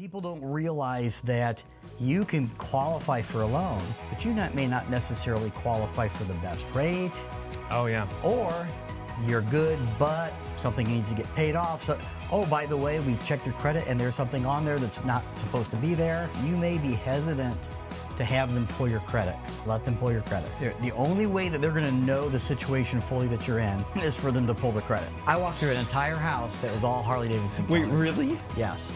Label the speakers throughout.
Speaker 1: People don't realize that you can qualify for a loan, but you may not necessarily qualify for the best rate.
Speaker 2: Oh, yeah.
Speaker 1: Or you're good, but something needs to get paid off. So, oh, by the way, we checked your credit and there's something on there that's not supposed to be there. You may be hesitant to have them pull your credit. Let them pull your credit. The only way that they're gonna know the situation fully that you're in is for them to pull the credit. I walked through an entire house that was all Harley-Davidson cars.
Speaker 2: Wait, really?
Speaker 1: Yes.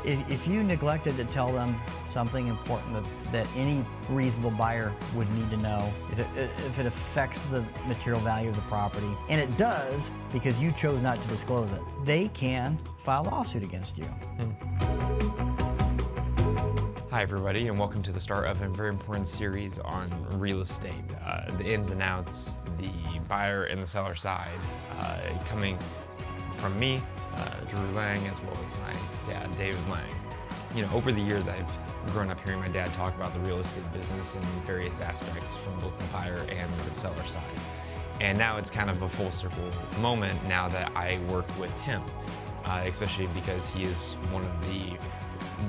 Speaker 1: If you neglected to tell them something important that any reasonable buyer would need to know, if it affects the material value of the property, and it does because you chose not to disclose it, they can file a lawsuit against you.
Speaker 2: Hi everybody, and welcome to the start of a very important series on real estate. The ins and outs, the buyer and the seller side, coming from me, Drew Lang, as well as my dad, David Lang. You know, over the years I've grown up hearing my dad talk about the real estate business in various aspects from both the buyer and the seller side. And now it's kind of a full circle moment now that I work with him, especially because he is one of the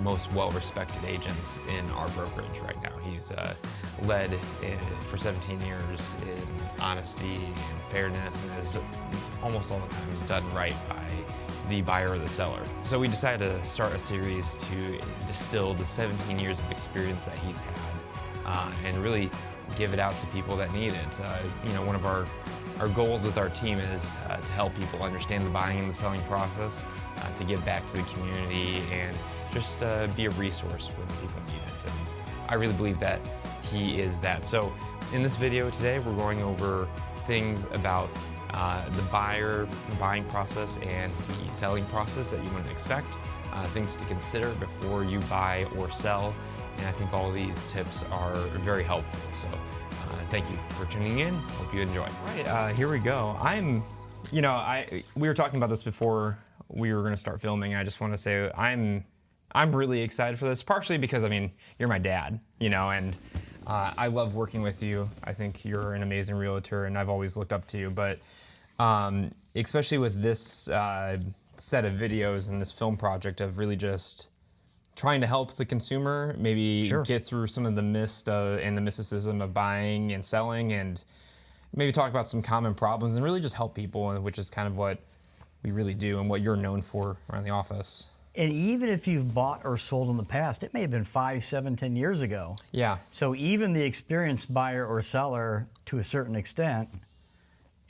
Speaker 2: most well-respected agents in our brokerage right now. He's led for 17 years in honesty and fairness, and has almost all the time is done right by the buyer or the seller. So we decided to start a series to distill the 17 years of experience that he's had and really give it out to people that need it. You know, one of our goals with our team is to help people understand the buying and the selling process, to give back to the community, and just be a resource when people need it. And I really believe that he is that. So in this video today, we're going over things about the buying process and the selling process that you wouldn't expect, things to consider before you buy or sell. And I think all these tips are very helpful. So thank you for tuning in. Hope you enjoy. All right, here we go. We were talking about this before we were going to start filming. I just want to say I'm really excited for this, partially because, I mean, you're my dad, you know, and I love working with you. I think you're an amazing realtor, and I've always looked up to you. But especially with this set of videos and this film project of really just trying to help the consumer maybe get through some of the mist and the mysticism of buying and selling, and maybe talk about some common problems and really just help people, which is kind of what we really do and what you're known for around the office.
Speaker 1: And even if you've bought or sold in the past, it may have been 5, 7, 10 years ago.
Speaker 2: Yeah.
Speaker 1: So even the experienced buyer or seller, to a certain extent,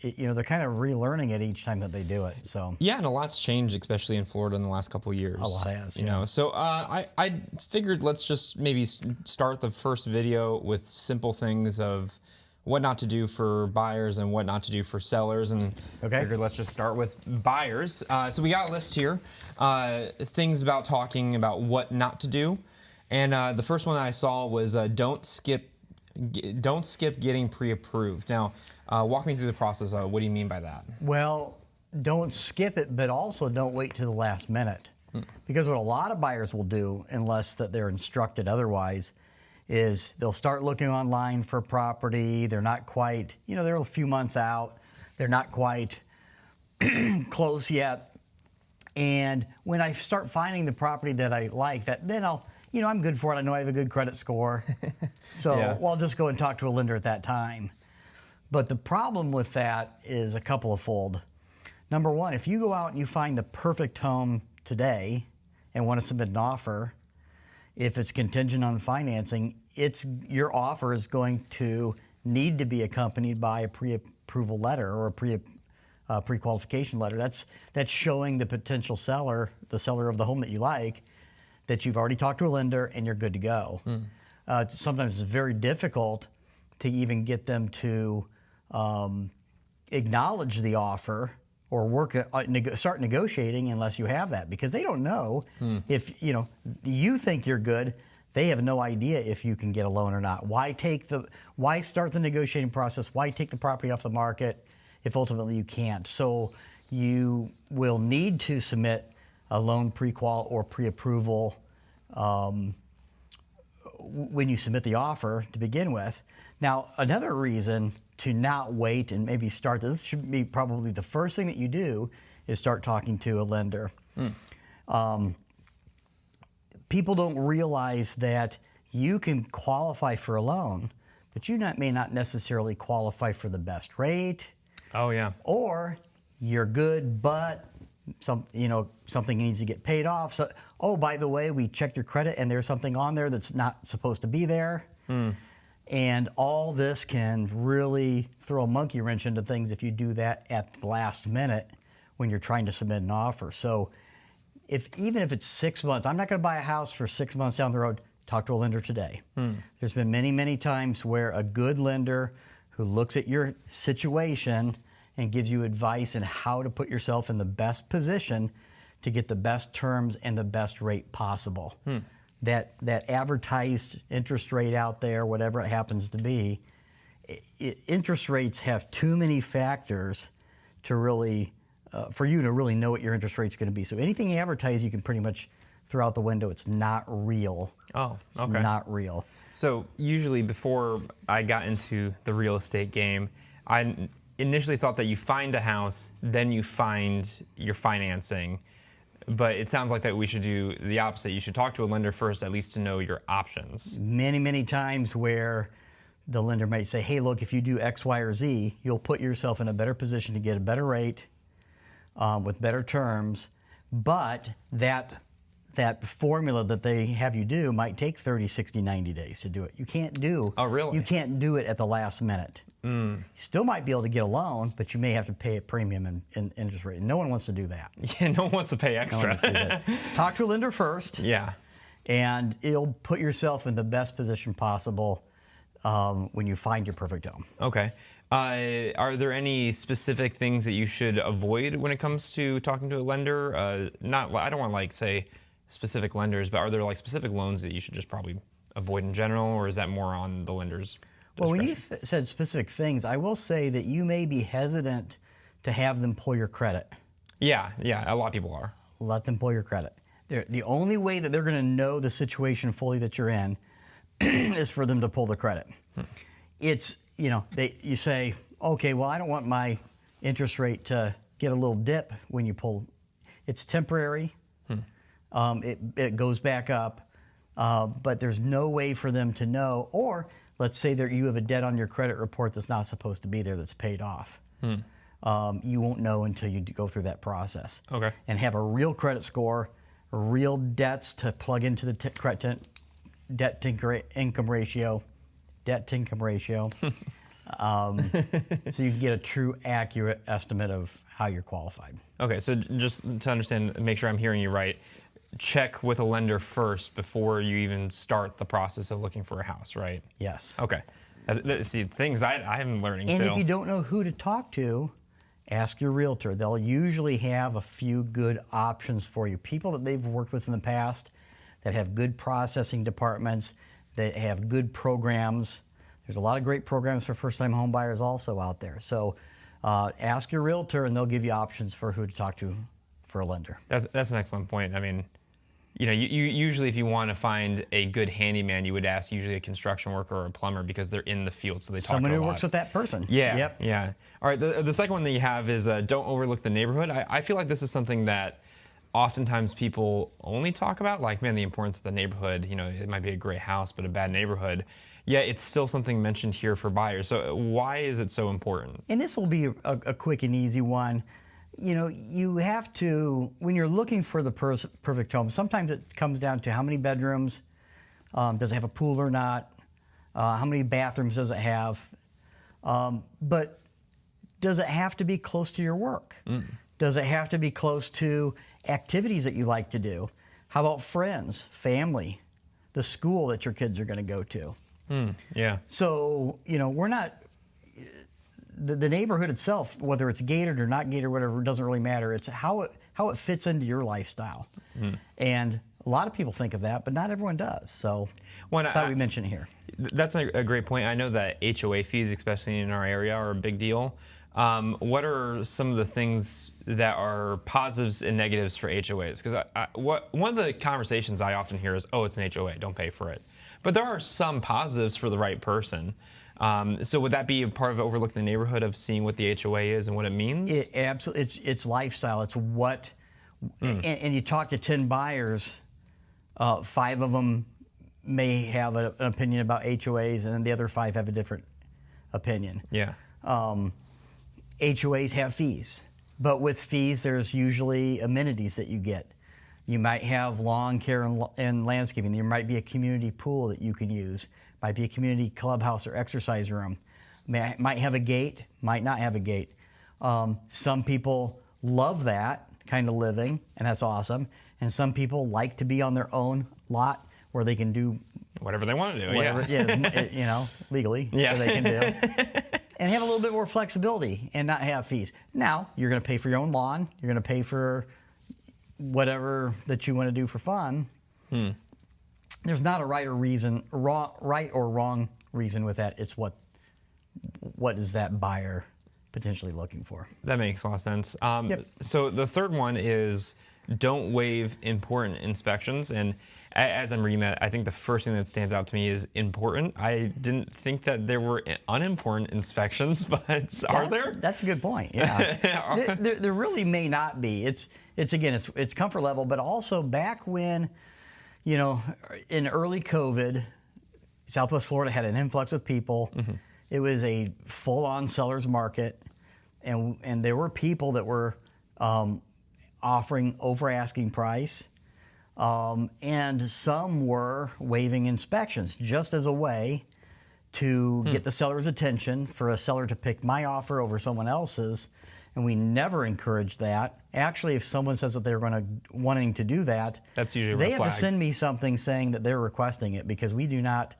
Speaker 1: they're kind of relearning it each time that they do it. So
Speaker 2: yeah, and a lot's changed, especially in Florida in the last couple of years.
Speaker 1: A lot has,
Speaker 2: you know. So I figured let's just maybe start the first video with simple things of what not to do for buyers and what not to do for sellers, and figured let's just start with buyers. So we got a list here, things about talking about what not to do, and the first one I saw was don't skip getting pre-approved. Now, walk me through the process. What do you mean by that?
Speaker 1: Well, don't skip it, but also don't wait to the last minute, because what a lot of buyers will do, unless that they're instructed otherwise, is they'll start looking online for property. They're not quite, they're a few months out. They're not quite close yet. And when I start finding the property that I like, then I'm good for it. I know I have a good credit score. So well, I'll just go and talk to a lender at that time. But the problem with that is a couple of fold. Number one, if you go out and you find the perfect home today and want to submit an offer, if it's contingent on financing, your offer is going to need to be accompanied by a pre-approval letter or a pre-qualification letter. That's showing the potential seller, the seller of the home that you like, that you've already talked to a lender and you're good to go. Sometimes it's very difficult to even get them to acknowledge the offer or start negotiating unless you have that, because they don't know if you think you're good. They have no idea if you can get a loan or not. Why start the negotiating process? Why take the property off the market if ultimately you can't? So you will need to submit a loan pre-qual or pre-approval when you submit the offer to begin with. Now, another reason to not wait and maybe start this should be probably the first thing that you do is start talking to a lender. people don't realize that you can qualify for a loan, but you may not necessarily qualify for the best rate.
Speaker 2: Oh yeah.
Speaker 1: Or you're good, but something needs to get paid off. So, oh, by the way, we checked your credit and there's something on there that's not supposed to be there. And all this can really throw a monkey wrench into things if you do that at the last minute when you're trying to submit an offer. So even if it's 6 months, I'm not going to buy a house for 6 months down the road. Talk to a lender today. There's been many, many times where a good lender who looks at your situation and gives you advice on how to put yourself in the best position to get the best terms and the best rate possible. That advertised interest rate out there, whatever it happens to be, interest rates have too many factors to really, for you to really know what your interest rate's going to be. So anything you advertise, you can pretty much throw out the window. It's not real.
Speaker 2: Oh, okay.
Speaker 1: It's not real.
Speaker 2: So usually before I got into the real estate game, I initially thought that you find a house, then you find your financing. But it sounds like that we should do the opposite. You should talk to a lender first, at least to know your options.
Speaker 1: Many, many times where the lender might say, hey, look, if you do X, Y, or Z, you'll put yourself in a better position to get a better rate with better terms. But that formula that they have you do might take 30, 60, 90 days to do it. You can't do.
Speaker 2: Oh, really?
Speaker 1: You can't do it at the last minute. You still might be able to get a loan, but you may have to pay a premium and interest rate. And no one wants to do that.
Speaker 2: Yeah, no one wants to pay extra.
Speaker 1: No one wants to do that. Talk to a lender first.
Speaker 2: Yeah.
Speaker 1: And it'll put yourself in the best position possible when you find your perfect home.
Speaker 2: Okay. Are there any specific things that you should avoid when it comes to talking to a lender? I don't want to like say specific lenders, but are there like specific loans that you should just probably avoid in general, or is that more on the lender's discretion?
Speaker 1: Well, when you said specific things, I will say that you may be hesitant to have them pull your credit.
Speaker 2: Yeah, a lot of people are.
Speaker 1: Let them pull your credit. The only way that they're going to know the situation fully that you're in is for them to pull the credit. It's, you say, okay, well, I don't want my interest rate to get a little dip when you pull. It's temporary. It goes back up, but there's no way for them to know. Or let's say that you have a debt on your credit report that's not supposed to be there that's paid off. You won't know until you go through that process.
Speaker 2: Okay.
Speaker 1: And have a real credit score, real debts to plug into the debt-to-income ratio, so you can get a true, accurate estimate of how you're qualified.
Speaker 2: Okay, so just to understand, make sure I'm hearing you right, check with a lender first before you even start the process of looking for a house, right?
Speaker 1: Yes.
Speaker 2: Okay. See, things I'm learning
Speaker 1: And
Speaker 2: still.
Speaker 1: if you don't know who to talk to, ask your realtor. They'll usually have a few good options for you. People that they've worked with in the past that have good processing departments, that have good programs. There's a lot of great programs for first-time home buyers also out there. So ask your realtor, and they'll give you options for who to talk to for a lender.
Speaker 2: That's an excellent point. I mean, you usually if you want to find a good handyman, you would ask usually a construction worker or a plumber because they're in the field, so they talk
Speaker 1: Someone
Speaker 2: to a
Speaker 1: who
Speaker 2: lot.
Speaker 1: works with that person.
Speaker 2: Yeah,
Speaker 1: Yep.
Speaker 2: yeah. All right, the second one that you have is don't overlook the neighborhood. I feel like this is something that oftentimes people only talk about, like, man, the importance of the neighborhood. It might be a great house, but a bad neighborhood. Yeah, it's still something mentioned here for buyers. So why is it so important?
Speaker 1: And this will be a quick and easy one. You have to, when you're looking for the perfect home, sometimes it comes down to how many bedrooms, does it have a pool or not, how many bathrooms does it have, but does it have to be close to your work? Does it have to be close to activities that you like to do? How about friends, family, the school that your kids are going to go to?
Speaker 2: Yeah.
Speaker 1: So, we're not, the neighborhood itself, whether it's gated or not gated or whatever, doesn't really matter. It's how it fits into your lifestyle. And a lot of people think of that, but not everyone does. So I thought we mentioned it here.
Speaker 2: That's a great point. I know that HOA fees, especially in our area, are a big deal. What are some of the things that are positives and negatives for HOAs? Because one of the conversations I often hear is, oh, it's an HOA, don't pay for it. But there are some positives for the right person. So would that be a part of overlooking the neighborhood of seeing what the HOA is and what it means?
Speaker 1: Absolutely. It's lifestyle. It's what, and you talk to 10 buyers, 5 of them may have an opinion about HOAs, and then the other 5 have a different opinion.
Speaker 2: Yeah.
Speaker 1: HOAs have fees, but with fees, there's usually amenities that you get. You might have lawn care and landscaping. There might be a community pool that you can use. Might be a community clubhouse or exercise room. Might have a gate, might not have a gate. Some people love that kind of living, and that's awesome. And some people like to be on their own lot where they can do
Speaker 2: whatever they want to do.
Speaker 1: whatever, legally,
Speaker 2: Yeah.
Speaker 1: where they can do. And have a little bit more flexibility and not have fees. Now, you're going to pay for your own lawn. You're going to pay for whatever that you want to do for fun. There's not a right or wrong reason with that. It's what is that buyer potentially looking for.
Speaker 2: That makes a lot of sense.
Speaker 1: Yep.
Speaker 2: So the third one is don't waive important inspections. And as I'm reading that, I think the first thing that stands out to me is important. I didn't think that there were unimportant inspections, but are there?
Speaker 1: That's a good point. Yeah, there really may not be. It's comfort level, but also back when, in early COVID, Southwest Florida had an influx of people. It was a full-on seller's market, and there were people that were offering over asking price. And some were waiving inspections just as a way to get the seller's attention, for a seller to pick my offer over someone else's. And we never encourage that. Actually, if someone says that they're wanting to do that,
Speaker 2: that's usually a
Speaker 1: they
Speaker 2: red
Speaker 1: have
Speaker 2: flag.
Speaker 1: to send me something saying that they're requesting it, because we do not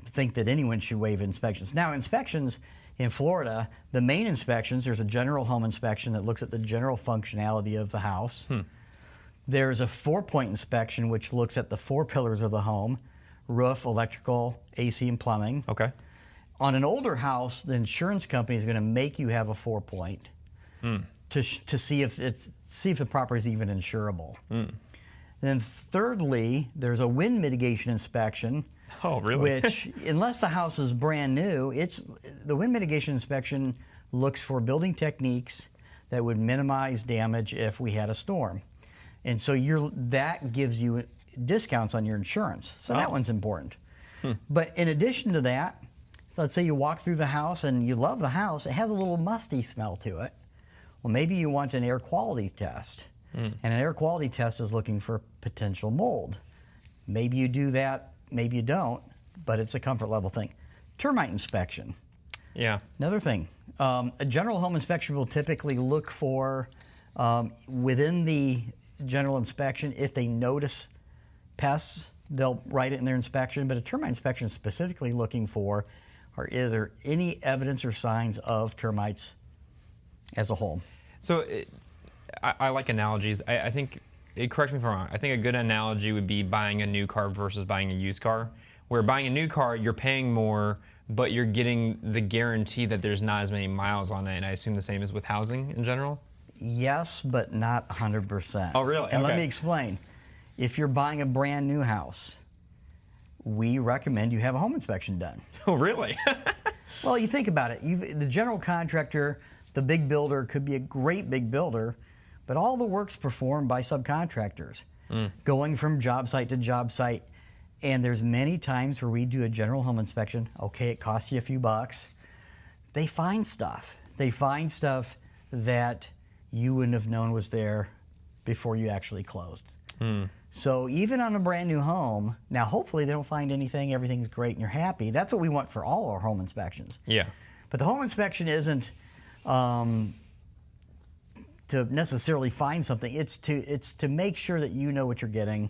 Speaker 1: think that anyone should waive inspections. Now, inspections in Florida, the main inspections, there's a general home inspection that looks at the general functionality of the house. There's a 4-point inspection, which looks at the 4 pillars of the home: roof, electrical, AC, and plumbing.
Speaker 2: Okay.
Speaker 1: On an older house, the insurance company is going to make you have a 4-point to see if the property is even insurable. Then thirdly, there's a wind mitigation inspection.
Speaker 2: Oh, really?
Speaker 1: Which, unless the house is brand new, the wind mitigation inspection looks for building techniques that would minimize damage if we had a storm. And so that gives you discounts on your insurance. So that one's important. But in addition to that, so let's say you walk through the house and you love the house, it has a little musty smell to it. Well, maybe you want an air quality test. And an air quality test is looking for potential mold. Maybe you do that, maybe you don't, but it's a comfort level thing. Termite inspection.
Speaker 2: Yeah.
Speaker 1: Another thing. A general home inspection will typically look for, within the general inspection, if they notice pests, they'll write it in their inspection. But a termite inspection is specifically looking for, are there any evidence or signs of termites as a whole?
Speaker 2: So I like analogies. I think, correct me if I'm wrong, I think a good analogy would be buying a new car versus buying a used car. Where buying a new car, you're paying more, but you're getting the guarantee that there's not as many miles on it. And I assume the same is with housing in general?
Speaker 1: Yes, but not 100%.
Speaker 2: Oh, really?
Speaker 1: And
Speaker 2: Okay.
Speaker 1: let me explain. If you're buying a brand new house, we recommend you have a home inspection done.
Speaker 2: Oh, really?
Speaker 1: Well, you think about it. The general contractor, the big builder, could be a great big builder, but all the work's performed by subcontractors, going from job site to job site. And there's many times where we do a general home inspection. Okay, it costs you a few bucks. They find stuff. They find stuff that you wouldn't have known was there before you actually closed. So even on a brand new home, now hopefully they don't find anything, everything's great and you're happy. That's what we want for all our home inspections.
Speaker 2: Yeah.
Speaker 1: But the home inspection isn't to necessarily find something. It's to make sure that you know what you're getting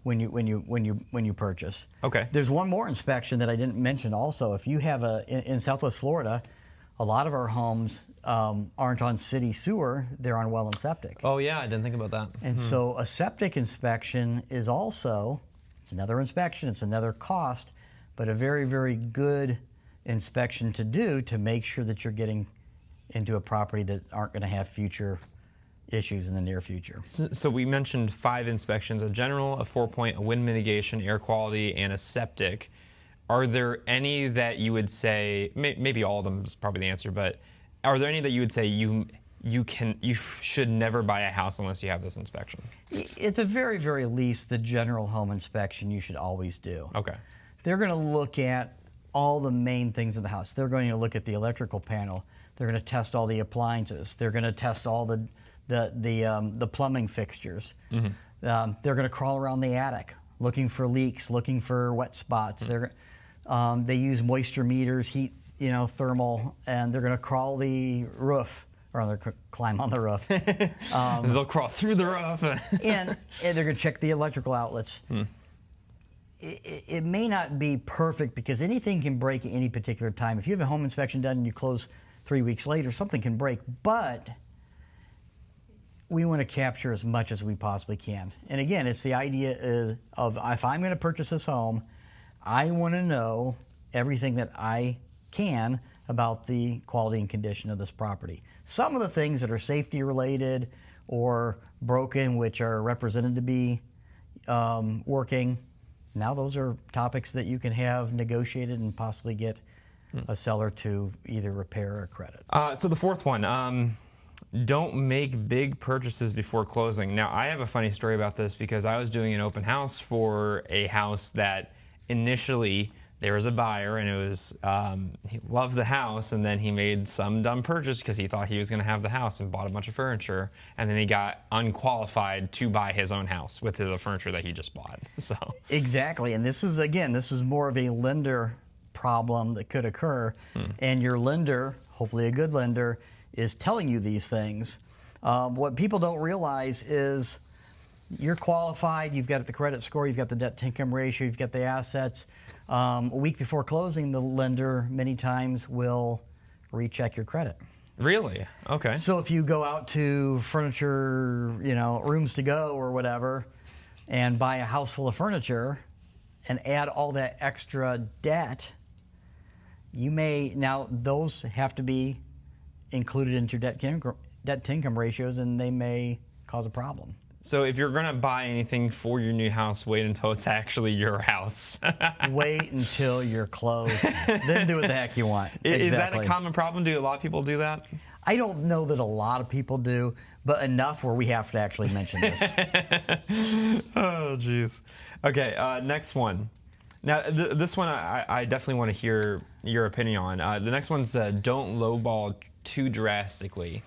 Speaker 1: when you purchase.
Speaker 2: Okay.
Speaker 1: There's one more inspection that I didn't mention also. If you have in Southwest Florida, a lot of our homes aren't on city sewer, they're on well and septic.
Speaker 2: Oh, yeah, I didn't think about that.
Speaker 1: And so a septic inspection is also, it's another inspection, it's another cost, but a very, very good inspection to do to make sure that you're getting into a property that aren't going to have future issues in the near future.
Speaker 2: So we mentioned 5 inspections: a general, a 4-point, a wind mitigation, air quality, and a septic. Are there any that you would say, maybe all of them is probably the answer, but are there any that you would say you you should never buy a house unless you have this inspection?
Speaker 1: At the very, very least, the general home inspection you should always do.
Speaker 2: Okay.
Speaker 1: They're going to look at all the main things in the house. They're going to look at the electrical panel. They're going to test all the appliances. They're going to test all the plumbing fixtures.
Speaker 2: Mm-hmm.
Speaker 1: They're going to crawl around the attic, looking for leaks, looking for wet spots. They use moisture meters, heat, thermal, and they're going to crawl the roof, or they're climb on the roof.
Speaker 2: They'll crawl through the roof.
Speaker 1: and they're going to check the electrical outlets. It may not be perfect because anything can break at any particular time. If you have a home inspection done and you close 3 weeks later, something can break. But we want to capture as much as we possibly can. And again, it's the idea of if I'm going to purchase this home, I want to know everything that I can about the quality and condition of this property. Some of the things that are safety related or broken, which are represented to be working, now those are topics that you can have negotiated and possibly get a seller to either repair or credit.
Speaker 2: So the fourth one, don't make big purchases before closing. Now, I have a funny story about this because I was doing an open house for a house that initially there was a buyer, and it was he loved the house, and then he made some dumb purchase because he thought he was going to have the house and bought a bunch of furniture, and then he got unqualified to buy his own house with the furniture that he just bought. So
Speaker 1: exactly, and this is more of a lender problem that could occur, and your lender, hopefully a good lender, is telling you these things. What people don't realize is you're qualified, you've got the credit score, you've got the debt-to-income ratio, you've got the assets. A week before closing, the lender many times will recheck your credit.
Speaker 2: Really? Okay.
Speaker 1: So if you go out to furniture, rooms to go or whatever, and buy a house full of furniture and add all that extra debt, now those have to be included into your debt-to-income ratios, and they may cause a problem.
Speaker 2: So if you're going to buy anything for your new house, wait until it's actually your house.
Speaker 1: Wait until you're closed. Then do what the heck you want.
Speaker 2: Is that a common problem? Do a lot of people do that?
Speaker 1: I don't know that a lot of people do, but enough where we have to actually mention this.
Speaker 2: Oh, jeez. Okay, next one. Now, this one I definitely want to hear your opinion on. The next one's don't lowball too drastically.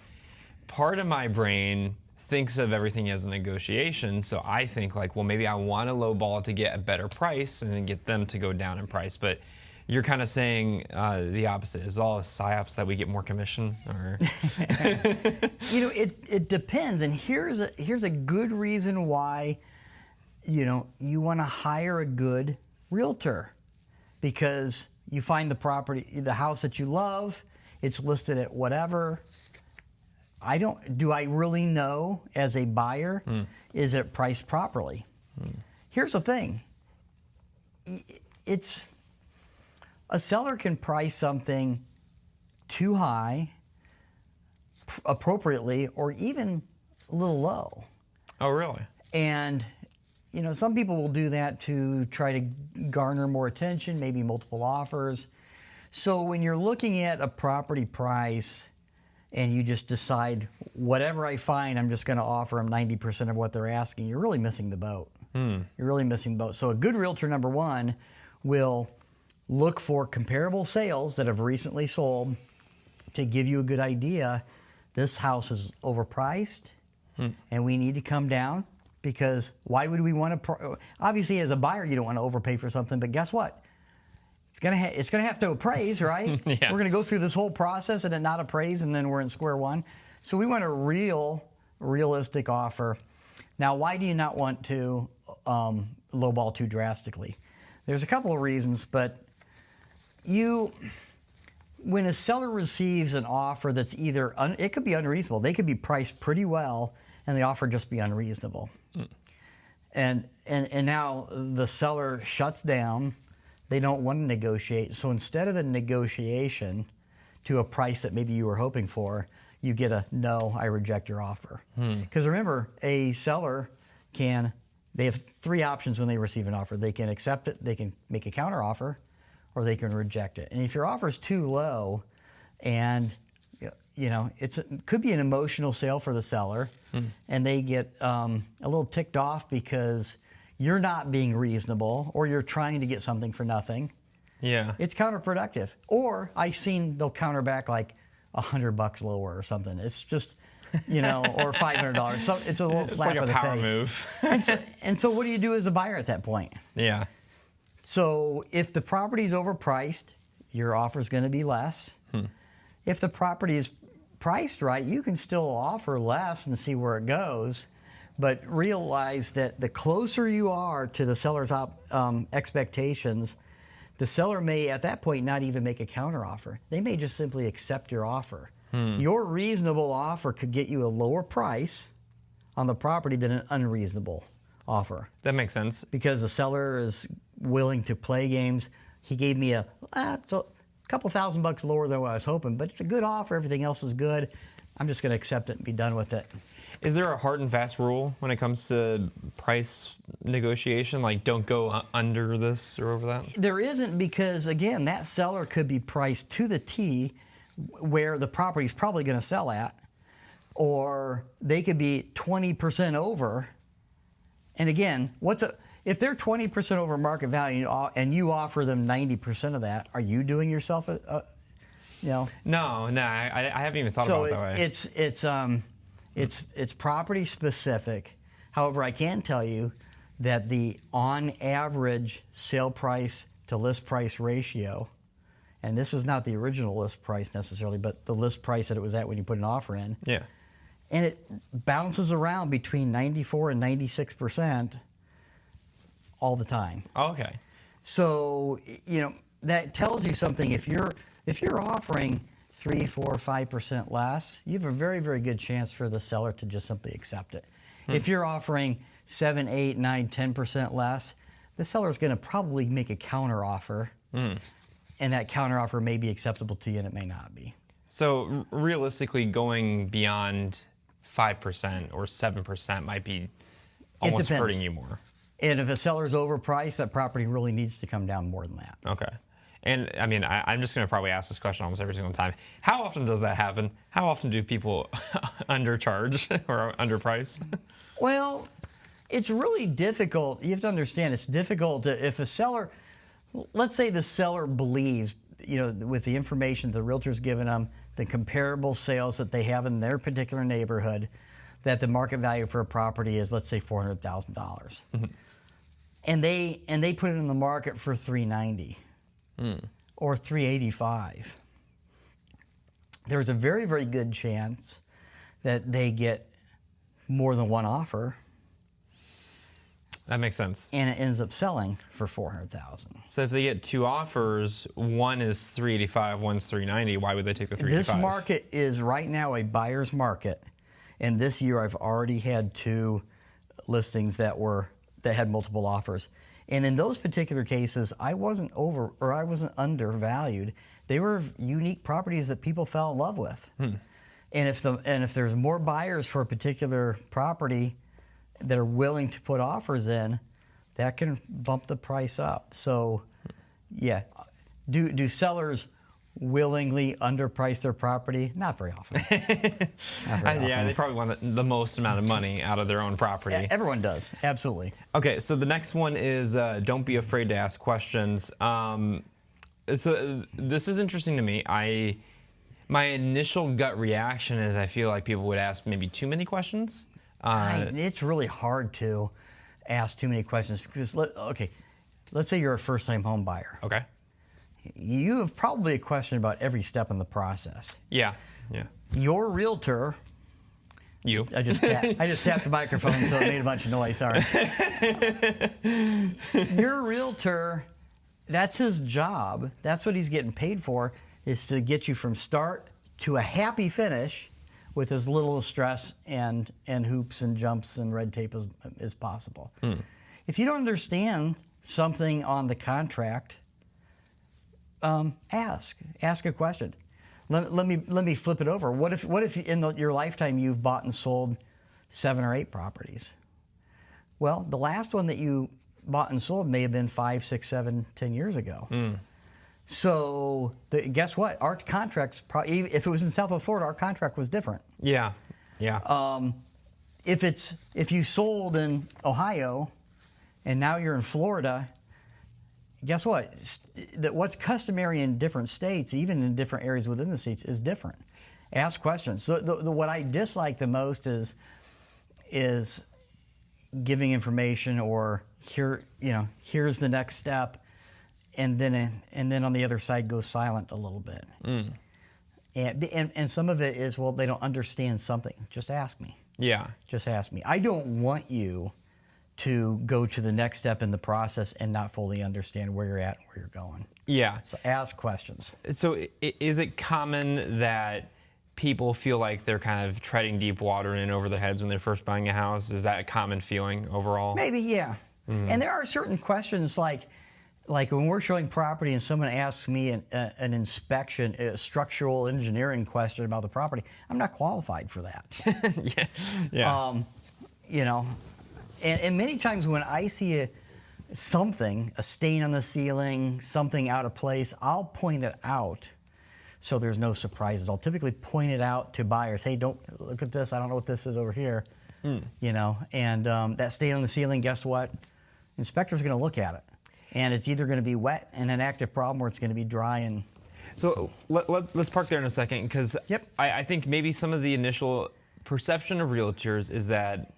Speaker 2: Part of my brain thinks of everything as a negotiation, so I think like, well, maybe I want to lowball to get a better price and then get them to go down in price. But you're kind of saying the opposite. Is it all a psyops that we get more commission, or?
Speaker 1: It depends, and here's a good reason why you want to hire a good realtor, because you find the house that you love, it's listed at whatever. Do I really know as a buyer, is it priced properly? Here's the thing. A seller can price something too high, appropriately, or even a little low.
Speaker 2: Oh, really?
Speaker 1: And, some people will do that to try to garner more attention, maybe multiple offers. So when you're looking at a property price, and you just decide, whatever I find, I'm just going to offer them 90% of what they're asking, you're really missing the boat. You're really missing the boat. So a good realtor, number one, will look for comparable sales that have recently sold to give you a good idea. This house is overpriced, and we need to come down, because why would we want to? Obviously, as a buyer, you don't want to overpay for something, but guess what? It's gonna have to appraise, right?
Speaker 2: Yeah.
Speaker 1: We're gonna go through this whole process and it not appraise, and then we're in square one. So we want a realistic offer. Now, why do you not want to lowball too drastically? There's a couple of reasons, but when a seller receives an offer that's either it could be unreasonable, they could be priced pretty well, and the offer just be unreasonable, and now the seller shuts down. They don't want to negotiate. So instead of a negotiation to a price that maybe you were hoping for, you get a no, I reject your offer. Because remember, a seller they have three options when they receive an offer. They can accept it, they can make a counter offer, or they can reject it. And if your offer is too low and could be an emotional sale for the seller, and they get a little ticked off because you're not being reasonable or you're trying to get something for nothing.
Speaker 2: Yeah.
Speaker 1: It's counterproductive. Or I've seen they'll counter back like $100 lower or something. It's just, or $500. So it's a little slap
Speaker 2: like
Speaker 1: in the
Speaker 2: a power
Speaker 1: face.
Speaker 2: move.
Speaker 1: and so what do you do as a buyer at that point?
Speaker 2: Yeah.
Speaker 1: So if the property's overpriced, your offer's going to be less. If the property is priced right, you can still offer less and see where it goes. But realize that the closer you are to the seller's expectations, the seller may at that point not even make a counteroffer. They may just simply accept your offer. Your reasonable offer could get you a lower price on the property than an unreasonable offer.
Speaker 2: That makes sense.
Speaker 1: Because the seller is willing to play games. He gave me it's a couple $1,000 lower than what I was hoping, but it's a good offer. Everything else is good. I'm just going to accept it and be done with it.
Speaker 2: Is there a hard and fast rule when it comes to price negotiation? Like, don't go under this or over that?
Speaker 1: There isn't, because, again, that seller could be priced to the T where the property is probably going to sell at, or they could be 20% over. And again, if they're 20% over market value and you offer them 90% of that, are you doing yourself No,
Speaker 2: I haven't even thought about it that way.
Speaker 1: It's property specific. However, I can tell you that the on average sale price to list price ratio, and this is not the original list price necessarily, but the list price that it was at when you put an offer in.
Speaker 2: Yeah.
Speaker 1: And it bounces around between 94 and 96% all the time.
Speaker 2: Okay.
Speaker 1: So, that tells you something. If you're offering 3, 4, 5% less, you have a very, very good chance for the seller to just simply accept it. If you're offering 7, 8, 9, 10% less, the seller's going to probably make a counter offer, and that counter offer may be acceptable to you and it may not be.
Speaker 2: So realistically, going beyond 5% or 7% might be almost hurting you more.
Speaker 1: And if a seller's overpriced, that property really needs to come down more than that.
Speaker 2: Okay. And I mean, I'm just going to probably ask this question almost every single time. How often does that happen? How often do people undercharge or underprice?
Speaker 1: Well, it's really difficult. You have to understand, it's difficult if a seller, let's say the seller believes, with the information the realtor's given them, the comparable sales that they have in their particular neighborhood, that the market value for a property is, let's say, $400,000. And they put it in the market for $390 or $385. There's a very, very good chance that they get more than one offer.
Speaker 2: That makes sense.
Speaker 1: And it ends up selling for $400,000.
Speaker 2: So if they get two offers, one is $385, one's $390, why would they take the $385?
Speaker 1: This market is right now a buyer's market. And this year I've already had 2 listings that had multiple offers. And in those particular cases, I wasn't undervalued. They were unique properties that people fell in love with. And if there's more buyers for a particular property that are willing to put offers in, that can bump the price up. So, yeah, do sellers willingly underprice their property? Not very often.
Speaker 2: Yeah, they probably want the most amount of money out of their own property.
Speaker 1: Everyone does, absolutely.
Speaker 2: Okay, so the next one is don't be afraid to ask questions. So this is interesting to me. My initial gut reaction is I feel like people would ask maybe too many questions.
Speaker 1: It's really hard to ask too many questions because, let's say you're a first-time home buyer.
Speaker 2: Okay.
Speaker 1: You have probably a question about every step in the process.
Speaker 2: Yeah.
Speaker 1: Your realtor.
Speaker 2: You.
Speaker 1: I just tapped the microphone, so it made a bunch of noise. Sorry. Your realtor, that's his job. That's what he's getting paid for, is to get you from start to a happy finish with as little stress and hoops and jumps and red tape as possible. If you don't understand something on the contract, ask a question. Let me flip it over. What if in your lifetime you've bought and sold 7 or 8 properties? Well, the last one that you bought and sold may have been 5, 6, 7, 10 years ago. So guess what? Our contracts, if it was in Southwest Florida, our contract was different.
Speaker 2: Yeah.
Speaker 1: If you sold in Ohio and now you're in Florida, guess what? What's customary in different states, even in different areas within the states, is different. Ask questions. So what I dislike the most is giving information or here's the next step, and then on the other side goes silent a little bit. And some of it is, well, they don't understand something. Just ask me.
Speaker 2: Yeah.
Speaker 1: Just ask me. I don't want you to go to the next step in the process and not fully understand where you're at and where you're going.
Speaker 2: Yeah.
Speaker 1: So ask questions.
Speaker 2: So is it common that people feel like they're kind of treading deep water in over their heads when they're first buying a house? Is that a common feeling overall?
Speaker 1: Maybe, yeah. And there are certain questions like when we're showing property and someone asks me an inspection, a structural engineering question about the property, I'm not qualified for that.
Speaker 2: Yeah.
Speaker 1: And many times when I see a stain on the ceiling, something out of place, I'll point it out so there's no surprises. I'll typically point it out to buyers. Hey, don't look at this. I don't know what this is over here. And that stain on the ceiling, guess what? Inspector's going to look at it. And it's either going to be wet and an active problem or it's going to be dry and...
Speaker 2: So let's park there in a second, because
Speaker 1: Yep.
Speaker 2: I think maybe some of the initial perception of realtors is that,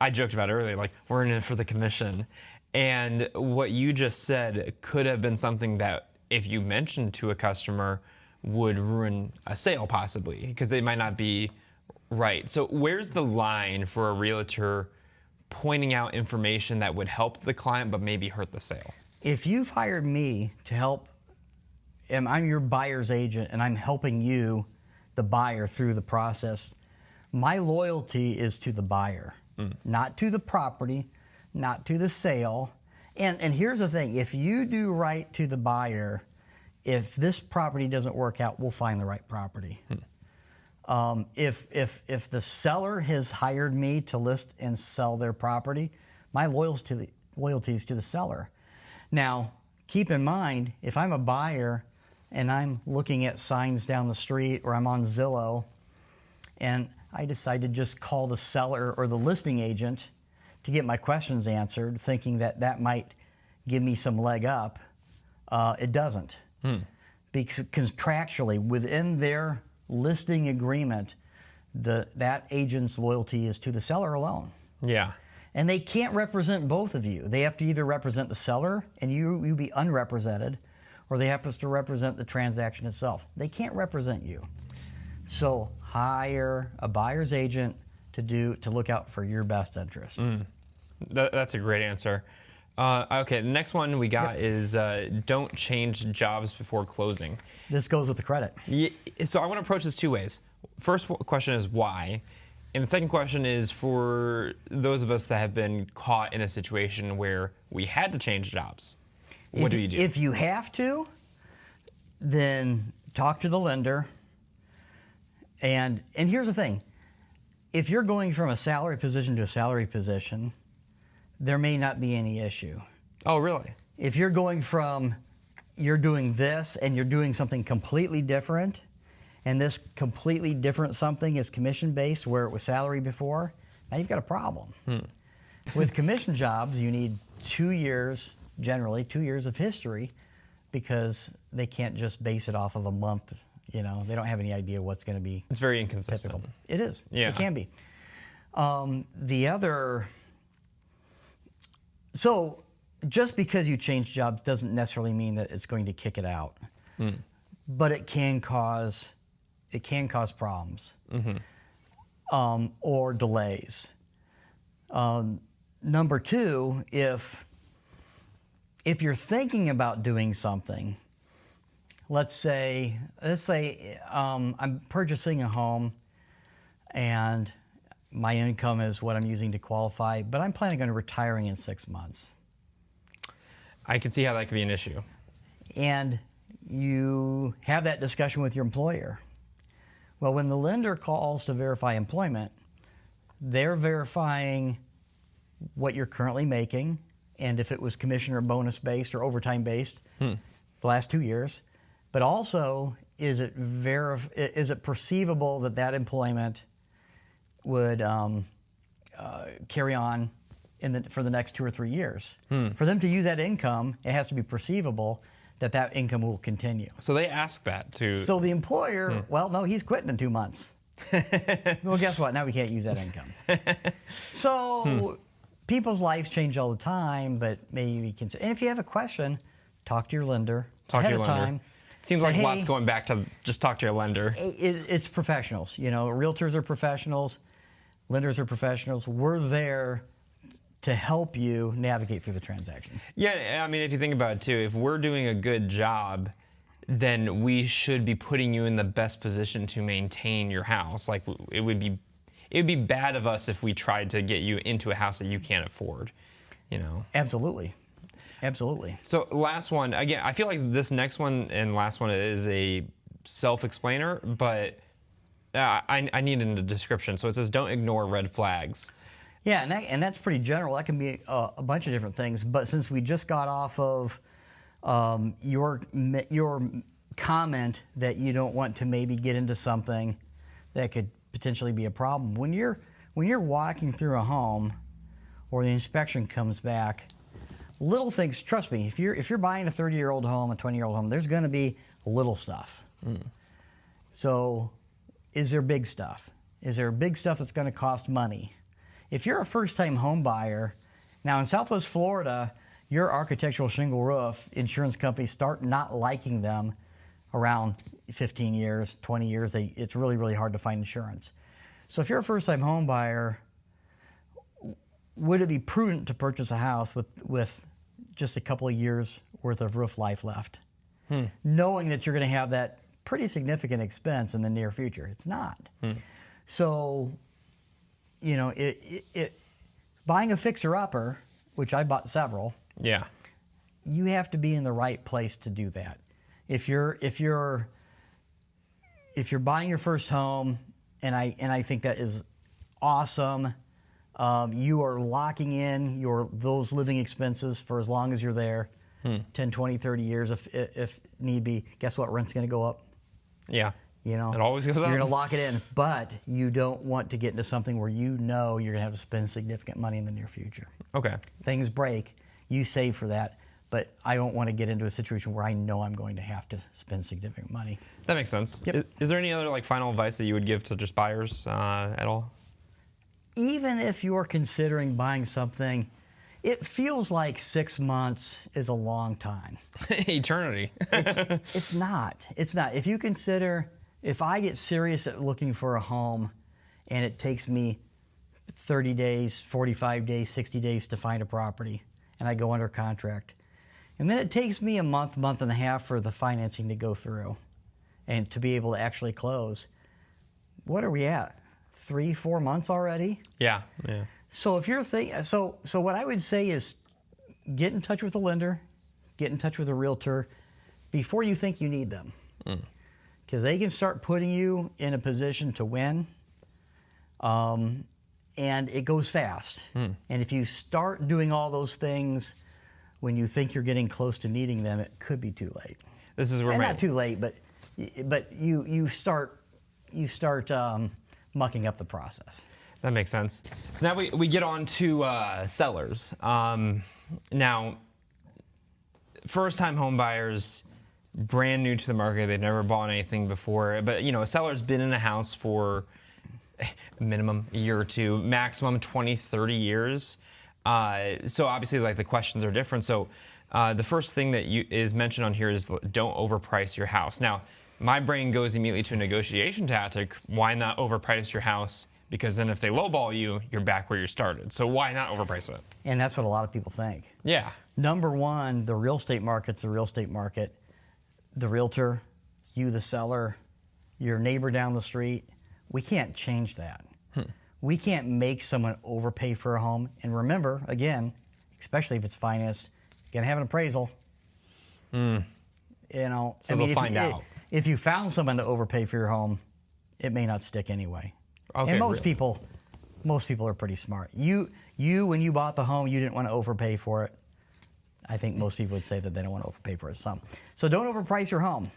Speaker 2: I joked about it earlier, like we're in it for the commission. And what you just said could have been something that if you mentioned to a customer would ruin a sale possibly, because they might not be right. So where's the line for a realtor pointing out information that would help the client but maybe hurt the sale?
Speaker 1: If you've hired me to help, and I'm your buyer's agent and I'm helping you, the buyer, through the process, my loyalty is to the buyer, not to the property, not to the sale. And here's the thing, if you do right to the buyer, if this property doesn't work out, we'll find the right property. If the seller has hired me to list and sell their property, my loyalty is to the seller. Now, keep in mind, if I'm a buyer and I'm looking at signs down the street or I'm on Zillow and I decide to just call the seller or the listing agent to get my questions answered, thinking that might give me some leg up, it doesn't. Because contractually, within their listing agreement, that agent's loyalty is to the seller alone.
Speaker 2: Yeah.
Speaker 1: And they can't represent both of you. They have to either represent the seller and you be unrepresented, or they have to represent the transaction itself. They can't represent you. So hire a buyer's agent to look out for your best interest.
Speaker 2: That's a great answer. Okay, the next one we got is don't change jobs before closing.
Speaker 1: This goes with the credit.
Speaker 2: Yeah, so I want to approach this two ways. First question is why? And the second question is for those of us that have been caught in a situation where we had to change jobs. What do you do?
Speaker 1: If you have to, then talk to the lender. And here's the thing. If you're going from a salary position to a salary position, there may not be any issue.
Speaker 2: Oh, really?
Speaker 1: If you're going from you're doing this and you're doing something completely different, and this completely different something is commission-based where it was salary before, now you've got a problem. With commission jobs, you need 2 years, generally 2 years of history, because they can't just base it off of a month. They don't have any idea what's going to be.
Speaker 2: It's very inconsistent.
Speaker 1: Typical. It is.
Speaker 2: Yeah.
Speaker 1: It can be. So just because you change jobs doesn't necessarily mean that it's going to kick it out, but it can cause problems or delays. Number two, if you're thinking about doing something, let's say I'm purchasing a home and my income is what I'm using to qualify, but I'm planning on retiring in 6 months.
Speaker 2: I can see how that could be an issue.
Speaker 1: And you have that discussion with your employer. Well, when the lender calls to verify employment, they're verifying what you're currently making, and if it was commission or bonus based or overtime based the last 2 years, but also is it perceivable that that employment would carry on for the next 2 or 3 years? For them to use that income, it has to be perceivable that that income will continue.
Speaker 2: So they ask that too.
Speaker 1: So the employer, well, no, he's quitting in 2 months. Well, guess what? Now we can't use that income. So people's lives change all the time, but maybe consider. And if you have a question, talk to your lender ahead of time.
Speaker 2: It seems like lots going back to just talk to your lender.
Speaker 1: It's professionals. You know, realtors are professionals, lenders are professionals. We're there to help you navigate through the transaction.
Speaker 2: Yeah, I mean, if you think about it too, if we're doing a good job, then we should be putting you in the best position to maintain your house. Like it would be bad of us if we tried to get you into a house that you can't afford, you know.
Speaker 1: Absolutely. Absolutely.
Speaker 2: So last one, again, I feel like this next one and last one is a self-explainer, but I need in the description. So it says, don't ignore red flags.
Speaker 1: Yeah, and that's pretty general. That can be a bunch of different things. But since we just got off of your comment that you don't want to maybe get into something that could potentially be a problem, when you're walking through a home or the inspection comes back, little things. Trust me, if you're buying a 30-year-old home, a 20-year-old home, there's going to be little stuff. So, is there big stuff? Is there big stuff that's going to cost money? If you're a first-time home buyer, now in Southwest Florida, your architectural shingle roof, insurance companies start not liking them around 15 years, 20 years. It's really, really hard to find insurance. So if you're a first-time home buyer, would it be prudent to purchase a house with just a couple of years worth of roof life left, knowing that you're going to have that pretty significant expense in the near future? It's not. So, you know, buying a fixer-upper, which I bought several.
Speaker 2: Yeah.
Speaker 1: You have to be in the right place to do that. If you're buying your first home, and I think that is awesome. You are locking in those living expenses for as long as you're there, 10, 20, 30 years if need be. Guess what? Rent's going to go up.
Speaker 2: Yeah.
Speaker 1: You know,
Speaker 2: it always goes up.
Speaker 1: You're going to lock it in, but you don't want to get into something where you know you're going to have to spend significant money in the near future.
Speaker 2: Okay.
Speaker 1: Things break, you save for that, but I don't want to get into a situation where I know I'm going to have to spend significant money.
Speaker 2: That makes sense.
Speaker 1: Yep.
Speaker 2: Is there any other final advice that you would give to just buyers at all?
Speaker 1: Even if you're considering buying something, it feels like 6 months is a long time.
Speaker 2: Eternity.
Speaker 1: It's not. It's not. If you consider, if I get serious at looking for a home and it takes me 30 days, 45 days, 60 days to find a property, and I go under contract, and then it takes me a month, month and a half for the financing to go through and to be able to actually close, what are we at? 3, 4 months already?
Speaker 2: Yeah. Yeah.
Speaker 1: So if you're so what I would say is get in touch with a lender, get in touch with a realtor before you think you need them. Because they can start putting you in a position to win, and it goes fast. And if you start doing all those things when you think you're getting close to needing them, it could be too late.
Speaker 2: This is where
Speaker 1: not too late, but you start mucking up the process.
Speaker 2: That makes sense. So now we get on to sellers. Now, first-time home buyers, brand new to the market, they've never bought anything before. But a seller's been in a house for minimum a year or two, maximum 20, 30 years. So obviously, the questions are different. So the first thing that is mentioned on here is don't overprice your house. Now, my brain goes immediately to a negotiation tactic. Why not overprice your house? Because then if they lowball you, you're back where you started. So why not overprice it?
Speaker 1: And that's what a lot of people think.
Speaker 2: Yeah.
Speaker 1: Number one, the real estate market's the real estate market. The realtor, you the seller, your neighbor down the street, we can't change that. We can't make someone overpay for a home. And remember, again, especially if it's financed, you're going to have an appraisal.
Speaker 2: So they'll find out.
Speaker 1: If you found someone to overpay for your home, it may not stick anyway.
Speaker 2: Okay,
Speaker 1: and most people are pretty smart. You when you bought the home, you didn't want to overpay for it. I think most people would say that they don't want to overpay for it some. So don't overprice your home.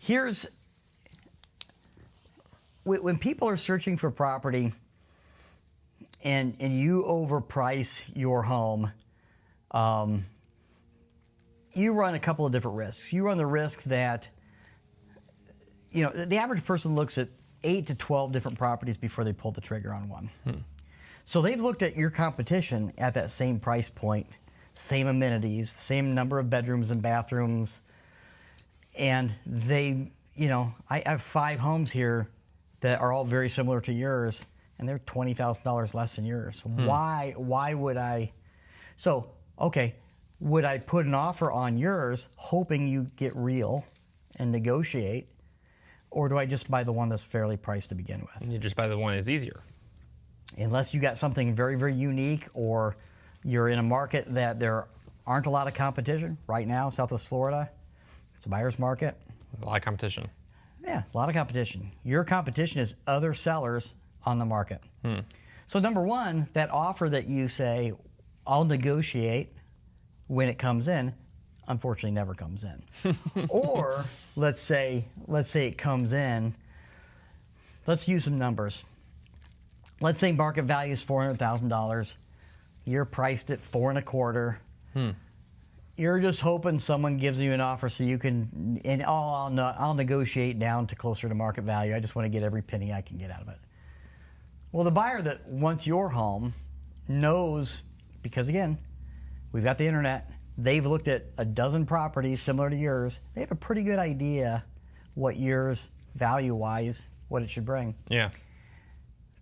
Speaker 1: here's when people are searching for property and you overprice your home, you run a couple of different risks. You run the risk that, the average person looks at 8 to 12 different properties before they pull the trigger on one. So they've looked at your competition at that same price point, same amenities, same number of bedrooms and bathrooms, and they, I have 5 homes here that are all very similar to yours, and they're $20,000 less than yours. So why would I? So, okay, would I put an offer on yours hoping you get real and negotiate, or do I just buy the one that's fairly priced to begin with?
Speaker 2: And you just buy the one that's easier.
Speaker 1: Unless you got something very, very unique, or you're in a market that there aren't a lot of competition. Right now, Southwest Florida, it's a buyer's market.
Speaker 2: A lot of competition.
Speaker 1: Yeah, a lot of competition. Your competition is other sellers on the market. So number one, that offer that you say, I'll negotiate when it comes in, unfortunately never comes in. Or let's say it comes in, let's use some numbers. Let's say market value is $400,000. You're priced at $4.25. You're just hoping someone gives you an offer so you can, and I'll negotiate down to closer to market value. I just want to get every penny I can get out of it. Well, the buyer that wants your home knows, because again, we've got the internet, they've looked at a dozen properties similar to yours. They have a pretty good idea what yours, value-wise, what it should bring.
Speaker 2: Yeah.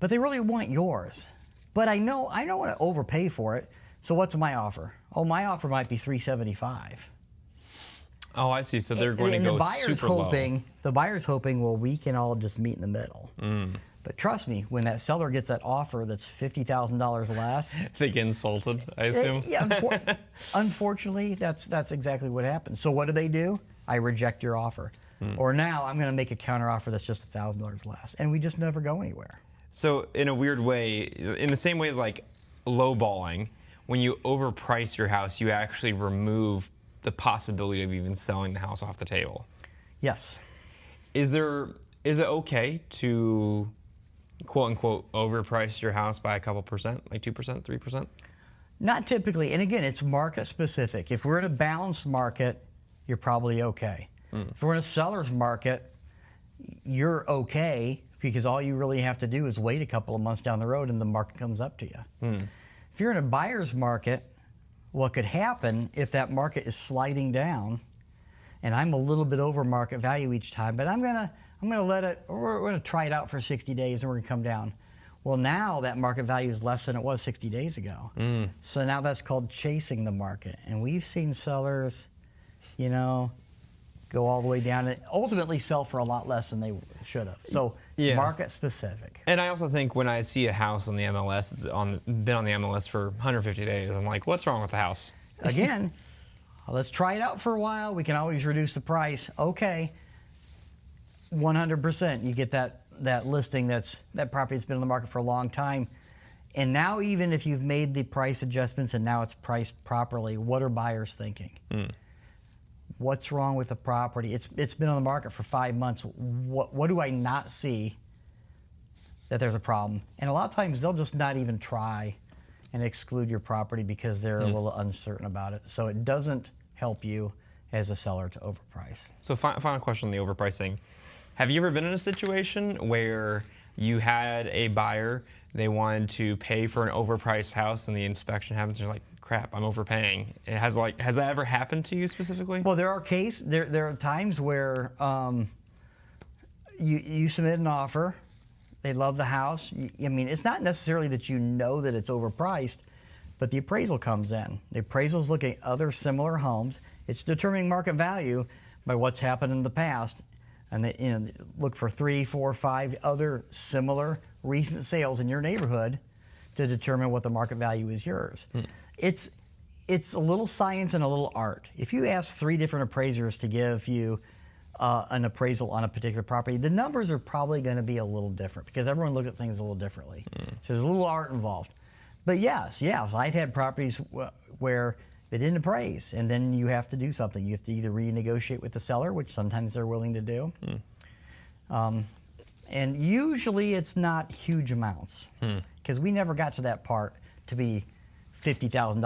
Speaker 1: But they really want yours. But I don't want to overpay for it. So what's my offer? Oh, my offer might be $375.
Speaker 2: Oh, I see. So they're going to go super low.
Speaker 1: The buyer's hoping, well, we can all just meet in the middle. But trust me, when that seller gets that offer that's $50,000 less,
Speaker 2: they get insulted, I assume.
Speaker 1: Yeah, unfortunately, that's exactly what happens. So what do? I reject your offer. Or now I'm going to make a counter offer that's just $1,000 less, and we just never go anywhere.
Speaker 2: So in a weird way, in the same way like lowballing, when you overprice your house, you actually remove the possibility of even selling the house off the table.
Speaker 1: Yes.
Speaker 2: Is it okay to quote unquote overprice your house by a couple percent, like 2%, 3%?
Speaker 1: Not typically, and again, it's market specific. If we're in a balanced market, you're probably okay. If we're in a seller's market, you're okay, because all you really have to do is wait a couple of months down the road and the market comes up to you. If you're in a buyer's market, what could happen if that market is sliding down, and I'm a little bit over market value each time, but I'm gonna let it, we're gonna try it out for 60 days and we're gonna come down. Well, now that market value is less than it was 60 days ago. So now that's called chasing the market. And we've seen sellers, go all the way down and ultimately sell for a lot less than they should have. So market specific.
Speaker 2: And I also think when I see a house on the MLS, it's been on the MLS for 150 days, I'm like, what's wrong with the house?
Speaker 1: Again, let's try it out for a while. We can always reduce the price. Okay, 100%. You get that listing that property that's been on the market for a long time. And now even if you've made the price adjustments and now it's priced properly, what are buyers thinking? What's wrong with the property? It's been on the market for 5 months. What do I not see that there's a problem? And a lot of times they'll just not even try and exclude your property because they're a little uncertain about it. So it doesn't help you as a seller to overprice.
Speaker 2: So final question on the overpricing. Have you ever been in a situation where you had a buyer, they wanted to pay for an overpriced house and the inspection happens and you're like, crap, I'm overpaying? Has that ever happened to you specifically?
Speaker 1: Well, there are times where you submit an offer, they love the house. It's not necessarily that you know that it's overpriced, but the appraisal comes in. The appraisal's looking at other similar homes. It's determining market value by what's happened in the past, and they look for 3, 4, 5 other similar recent sales in your neighborhood to determine what the market value is yours. It's a little science and a little art. If you ask 3 different appraisers to give you an appraisal on a particular property, the numbers are probably going to be a little different because everyone looks at things a little differently. So there's a little art involved. But yes, I've had properties where they didn't appraise, and then you have to do something. You have to either renegotiate with the seller, which sometimes they're willing to do. And usually it's not huge amounts, because we never got to that part to be $50,000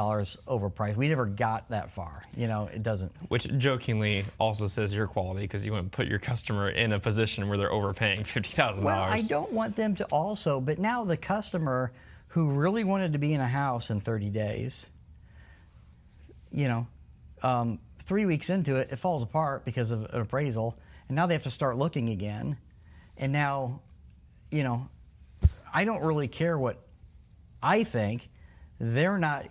Speaker 1: overpriced. We never got that far. You know, it doesn't.
Speaker 2: Which jokingly also says your quality, because you wouldn't put your customer in a position where they're overpaying $50,000.
Speaker 1: Well, I don't want them to also, but now the customer who really wanted to be in a house in 30 days, you know, 3 weeks into it, it falls apart because of an appraisal, and now they have to start looking again. And now, you know, I don't really care what I think. They're not.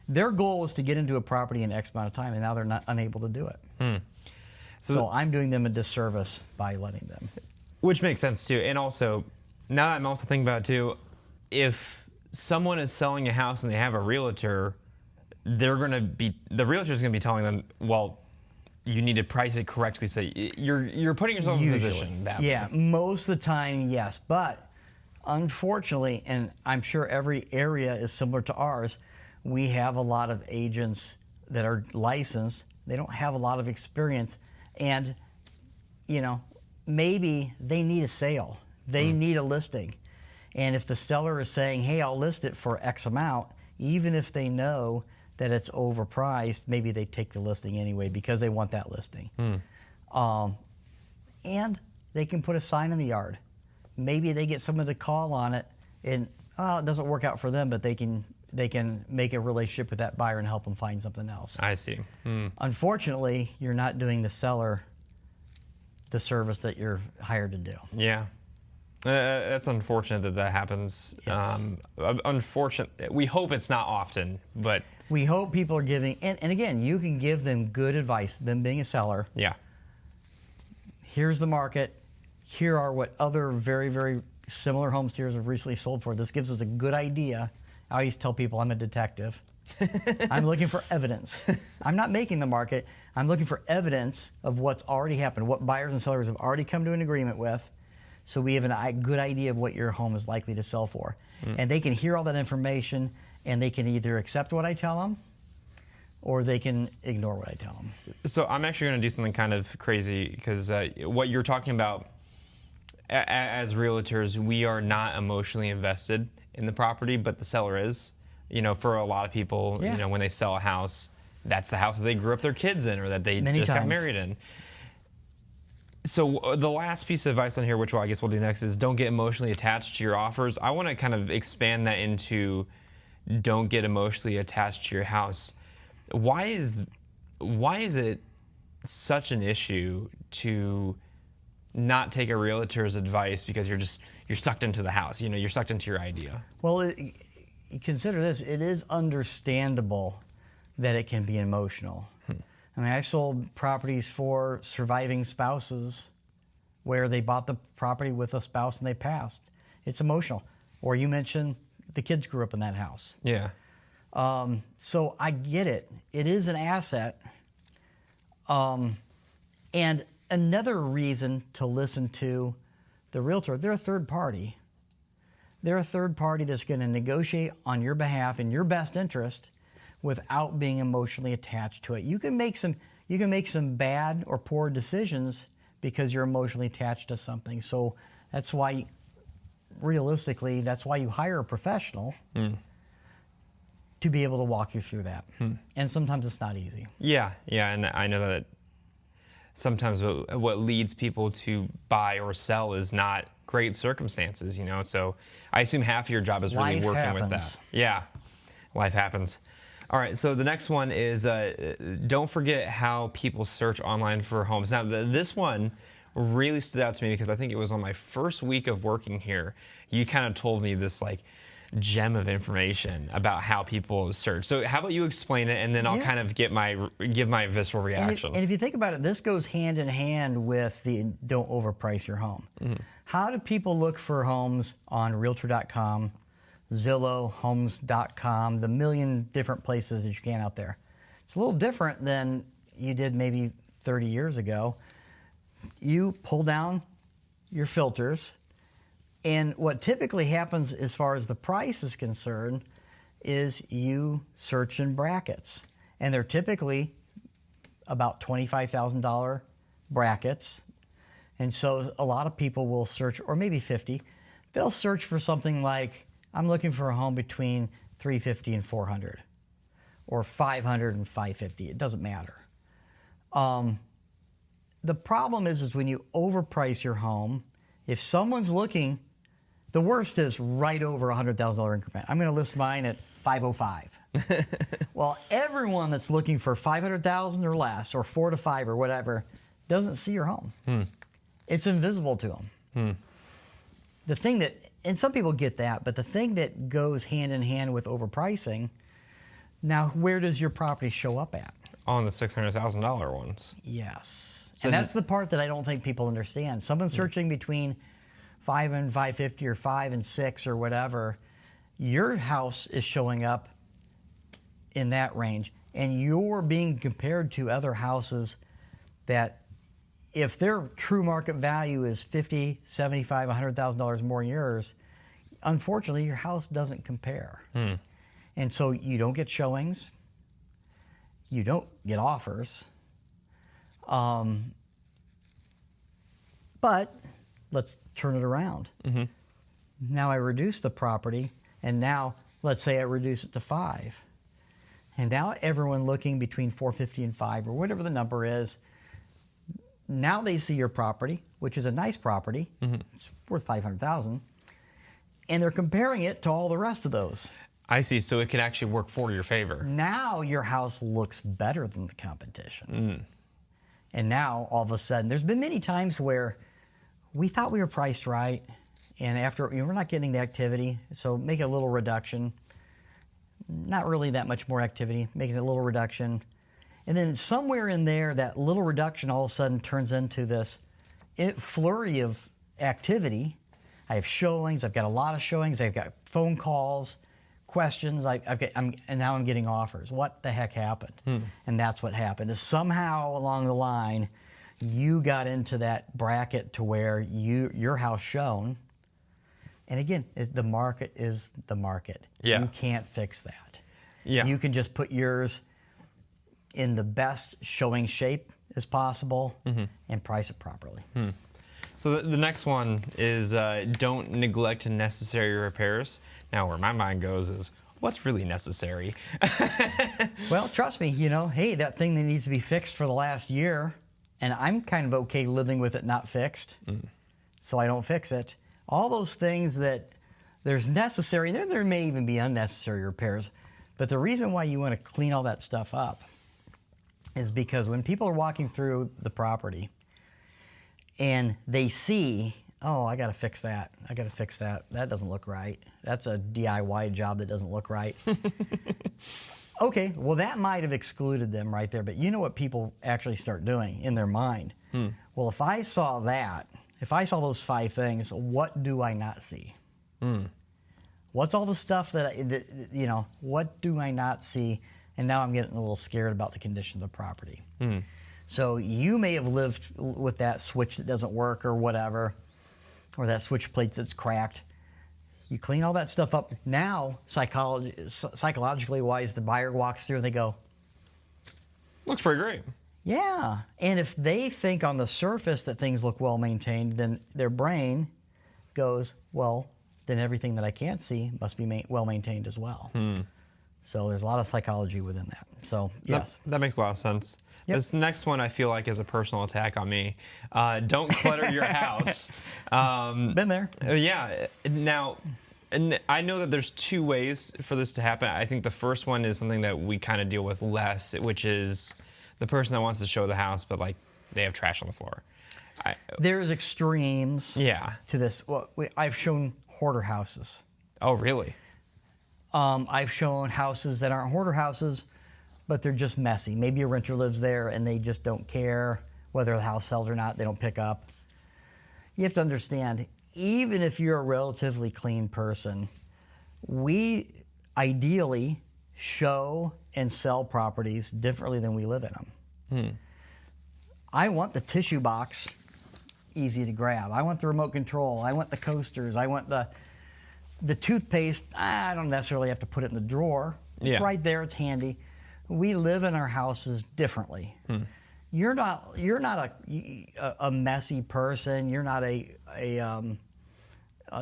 Speaker 1: Their goal is to get into a property in X amount of time, and now they're not unable to do it. So I'm doing them a disservice by letting them.
Speaker 2: Which makes sense too. And also, now that I'm also thinking about it too, if someone is selling a house and they have a realtor, the realtor's gonna be telling them, well, you need to price it correctly. So you're putting yourself in a position badly.
Speaker 1: Yeah, most of the time, yes. But unfortunately, and I'm sure every area is similar to ours, we have a lot of agents that are licensed. They don't have a lot of experience, and you know, maybe they need a sale. They need a listing. And if the seller is saying, hey, I'll list it for X amount, even if they know that it's overpriced, maybe they take the listing anyway because they want that listing. And they can put a sign in the yard. Maybe they get someone to call on it, and it doesn't work out for them, but they can make a relationship with that buyer and help them find something else.
Speaker 2: I see.
Speaker 1: Unfortunately, you're not doing the seller the service that you're hired to do.
Speaker 2: Yeah. That's unfortunate that happens.
Speaker 1: Yes.
Speaker 2: Unfortunate. We hope it's not often, but
Speaker 1: we hope people are giving, and again, you can give them good advice, them being a seller.
Speaker 2: Yeah.
Speaker 1: Here's the market. Here are what other very, very similar homes to yours have recently sold for. This gives us a good idea. I always tell people I'm a detective. I'm looking for evidence. I'm not making the market. I'm looking for evidence of what's already happened, what buyers and sellers have already come to an agreement with, so we have a good idea of what your home is likely to sell for. And they can hear all that information, and they can either accept what I tell them, or they can ignore what I tell them.
Speaker 2: So I'm actually going to do something kind of crazy, because what you're talking about, as realtors, we are not emotionally invested in the property, but the seller is. You know, for a lot of people, you know, when they sell a house, that's the house that they grew up their kids in, or that they got married in. So the last piece of advice on here, which I guess we'll do next, is don't get emotionally attached to your offers. I want to kind of expand that into don't get emotionally attached to your house. Why is it such an issue to not take a realtor's advice because you're sucked into the house? You know, you're sucked into your idea.
Speaker 1: Well, consider this. It is understandable that it can be emotional. I mean, I've sold properties for surviving spouses where they bought the property with a spouse and they passed. It's emotional. Or you mentioned the kids grew up in that house.
Speaker 2: Yeah.
Speaker 1: So I get it. It is an asset. And another reason to listen to the realtor, they're a third party. They're a third party that's going to negotiate on your behalf in your best interest without being emotionally attached to it. You can make some bad or poor decisions because you're emotionally attached to something. So that's why, realistically, that's why you hire a professional to be able to walk you through that. And sometimes it's not easy.
Speaker 2: Yeah, and I know that sometimes what leads people to buy or sell is not great circumstances, you know. So I assume half of your job is really working with that. Yeah, life happens. All right, so the next one is don't forget how people search online for homes. Now, this one really stood out to me because I think it was on my first week of working here. You kind of told me this like gem of information about how people search. So how about you explain it, and then I'll kind of give my visceral reaction.
Speaker 1: And if you think about it, this goes hand in hand with the don't overprice your home. How do people look for homes on Realtor.com, Zillow, Homes.com, the million different places that you can out there? It's a little different than you did maybe 30 years ago. You pull down your filters, and what typically happens as far as the price is concerned is you search in brackets. And they're typically about $25,000 brackets. And so a lot of people will search, or maybe 50, they'll search for something like, I'm looking for a home between 350 and 400, or 500 and 550. It doesn't matter. The problem is when you overprice your home, if someone's looking, the worst is right over $100,000 increment. I'm going to list mine at 505. Well, everyone that's looking for 500,000 or less, or 4 to 5 or whatever, doesn't see your home. It's invisible to them. The thing that, and some people get that, but the thing that goes hand in hand with overpricing, now where does your property show up at?
Speaker 2: On the $600,000 ones.
Speaker 1: Yes.
Speaker 2: So
Speaker 1: and that's the part that I don't think people understand. Someone searching between 5 and 550 or 5 and 6 or whatever, your house is showing up in that range, and you're being compared to other houses that, if their true market value is $50, $75, $100,000 more than yours, unfortunately your house doesn't compare. And so you don't get showings, you don't get offers. But let's turn it around. Now I reduce the property, and now let's say I reduce it to 5. And now everyone looking between 450 and 5, or whatever the number is, now they see your property, which is a nice property. It's worth 500,000, and they're comparing it to all the rest of those.
Speaker 2: I see. So it can actually work for your favor.
Speaker 1: Now your house looks better than the competition. And now all of a sudden, there's been many times where we thought we were priced right, and after, we're not getting the activity, so make a little reduction. Not really that much more activity, making a little reduction. And then somewhere in there, that little reduction all of a sudden turns into this flurry of activity. I have showings, I've got a lot of showings, I've got phone calls, questions, and now I'm getting offers. What the heck happened? And that's what happened, is somehow along the line, you got into that bracket to where your house shown. And again, the market is the market.
Speaker 2: Yeah.
Speaker 1: You can't fix that.
Speaker 2: Yeah.
Speaker 1: You can just put yours in the best showing shape as possible and price it properly.
Speaker 2: So the next one is don't neglect necessary repairs. Now, where my mind goes is, what's really necessary?
Speaker 1: Well, trust me, hey, that thing that needs to be fixed for the last year, and I'm kind of okay living with it not fixed, so I don't fix it. All those things that there's necessary, there may even be unnecessary repairs, but the reason why you want to clean all that stuff up is because when people are walking through the property and they see, oh, I got to fix that, that doesn't look right, that's a DIY job that doesn't look right. Okay, well, that might have excluded them right there, but you know what people actually start doing in their mind? Well, if I saw that, if I saw those 5 things, what do I not see? What's all the stuff what do I not see? And now I'm getting a little scared about the condition of the property. So you may have lived with that switch that doesn't work or whatever, or that switch plate that's cracked. You clean all that stuff up. Now, psychologically wise, the buyer walks through and they go,
Speaker 2: Looks pretty great.
Speaker 1: yeah. And if they think on the surface that things look well maintained, then their brain goes, well, then everything that I can't see must be well maintained as well. So there's a lot of psychology within that. So yes.
Speaker 2: That makes a lot of sense.
Speaker 1: Yep.
Speaker 2: This next one I feel like is a personal attack on me. Don't clutter your house.
Speaker 1: Been there.
Speaker 2: Yeah. Now, and I know that there's 2 ways for this to happen. I think the first one is something that we kind of deal with less, which is the person that wants to show the house, but like they have trash on the floor.
Speaker 1: There's extremes to this. Well, I've shown hoarder houses.
Speaker 2: Oh, really?
Speaker 1: I've shown houses that aren't hoarder houses, but they're just messy. Maybe a renter lives there and they just don't care whether the house sells or not. They don't pick up. You have to understand, even if you're a relatively clean person, we ideally show and sell properties differently than we live in them. I want the tissue box easy to grab. I want the remote control. I want the coasters. I want the toothpaste. I don't necessarily have to put it in the drawer. It's right there. It's handy. we live in our houses differently. You're not a messy person. You're not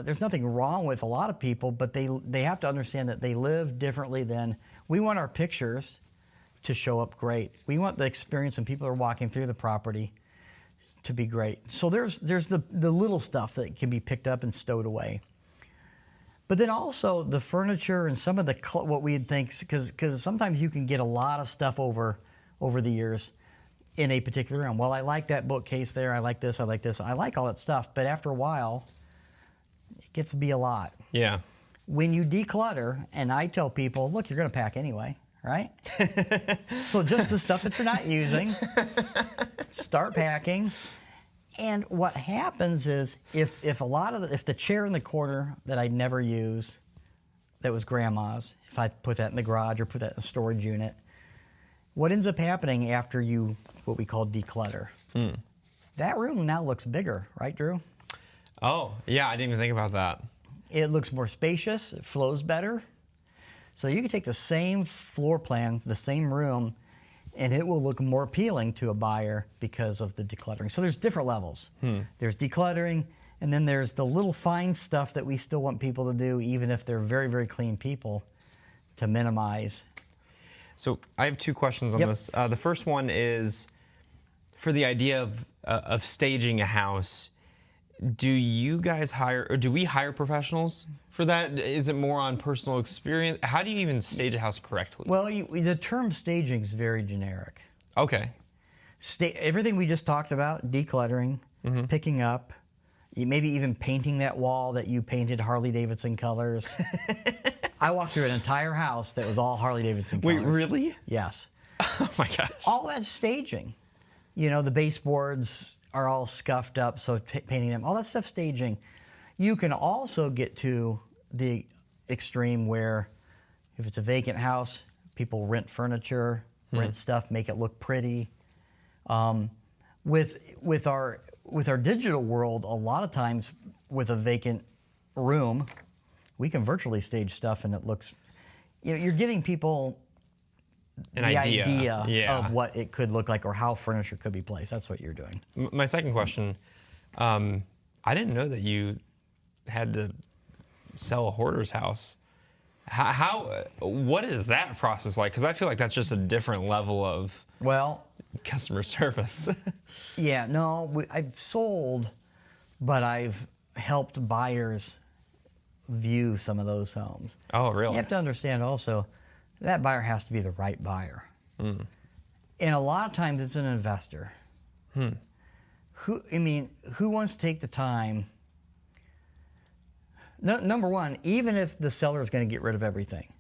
Speaker 1: there's nothing wrong with a lot of people, but they have to understand that they live differently than we want our pictures to show up great. We want the experience when people are walking through the property to be great. So there's the little stuff that can be picked up and stowed away. But then also the furniture and some of the what we'd think, because sometimes you can get a lot of stuff over the years in a particular room. Well, I like that bookcase there. I like this. I like this. I like all that stuff. But after a while, it gets to be a lot.
Speaker 2: Yeah.
Speaker 1: When you declutter, and I tell people, look, you're going to pack anyway, right? So just the stuff that you're not using, start packing. And what happens is if the chair in the corner that I never use, that was grandma's, if I put that in the garage or put that in a storage unit, what ends up happening after you, what we call declutter, that room now looks bigger, right, Drew?
Speaker 2: Oh, yeah, I didn't even think about that.
Speaker 1: It looks more spacious, it flows better. So you can take the same floor plan, the same room, and it will look more appealing to a buyer because of the decluttering. So there's different levels. There's decluttering, and then there's the little fine stuff that we still want people to do, even if they're very, very clean people, to minimize.
Speaker 2: So I have 2 questions on this. The first one is, for the idea of staging a house, do you guys hire, or do we hire professionals for that? Is it more on personal experience? How do you even stage a house correctly?
Speaker 1: Well, the term staging is very generic.
Speaker 2: Okay.
Speaker 1: Everything we just talked about, decluttering, picking up, maybe even painting that wall that you painted Harley Davidson colors. I walked through an entire house that was all Harley Davidson colors.
Speaker 2: Wait, really?
Speaker 1: Yes.
Speaker 2: Oh my gosh.
Speaker 1: All that's staging. You know, the baseboards are all scuffed up, so painting them, all that stuff staging. You can also get to the extreme where if it's a vacant house, people rent furniture, rent stuff, make it look pretty. With our digital world, a lot of times with a vacant room, we can virtually stage stuff and it looks, you're giving people
Speaker 2: An
Speaker 1: the
Speaker 2: idea. Yeah.
Speaker 1: of what it could look like or how furniture could be placed. That's what you're doing.
Speaker 2: My second question, I didn't know that you had to sell a hoarder's house. What is that process like? Because I feel like that's just a different level of customer service.
Speaker 1: Yeah, no, I've sold, but I've helped buyers view some of those homes.
Speaker 2: Oh, really?
Speaker 1: You have to understand also, that buyer has to be the right buyer. And a lot of times it's an investor. Who wants to take the time? Number one, even if the seller is going to get rid of everything,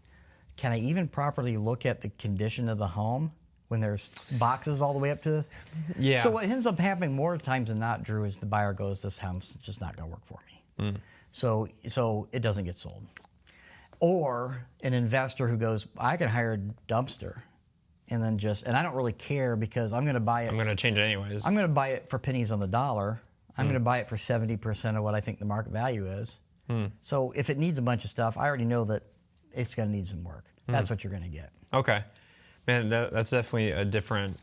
Speaker 1: can I even properly look at the condition of the home when there's boxes all the way up to?
Speaker 2: Yeah.
Speaker 1: So what ends up happening more times than not, Drew, is the buyer goes, this house is just not going to work for me. So it doesn't get sold. Or an investor who goes, I can hire a dumpster and then and I don't really care because I'm going to buy it.
Speaker 2: I'm going to change it anyways.
Speaker 1: I'm going to buy it for pennies on the dollar. I'm going to buy it for 70% of what I think the market value is. So if it needs a bunch of stuff, I already know that it's going to need some work. That's what you're going to get.
Speaker 2: Okay. Man, that's definitely a different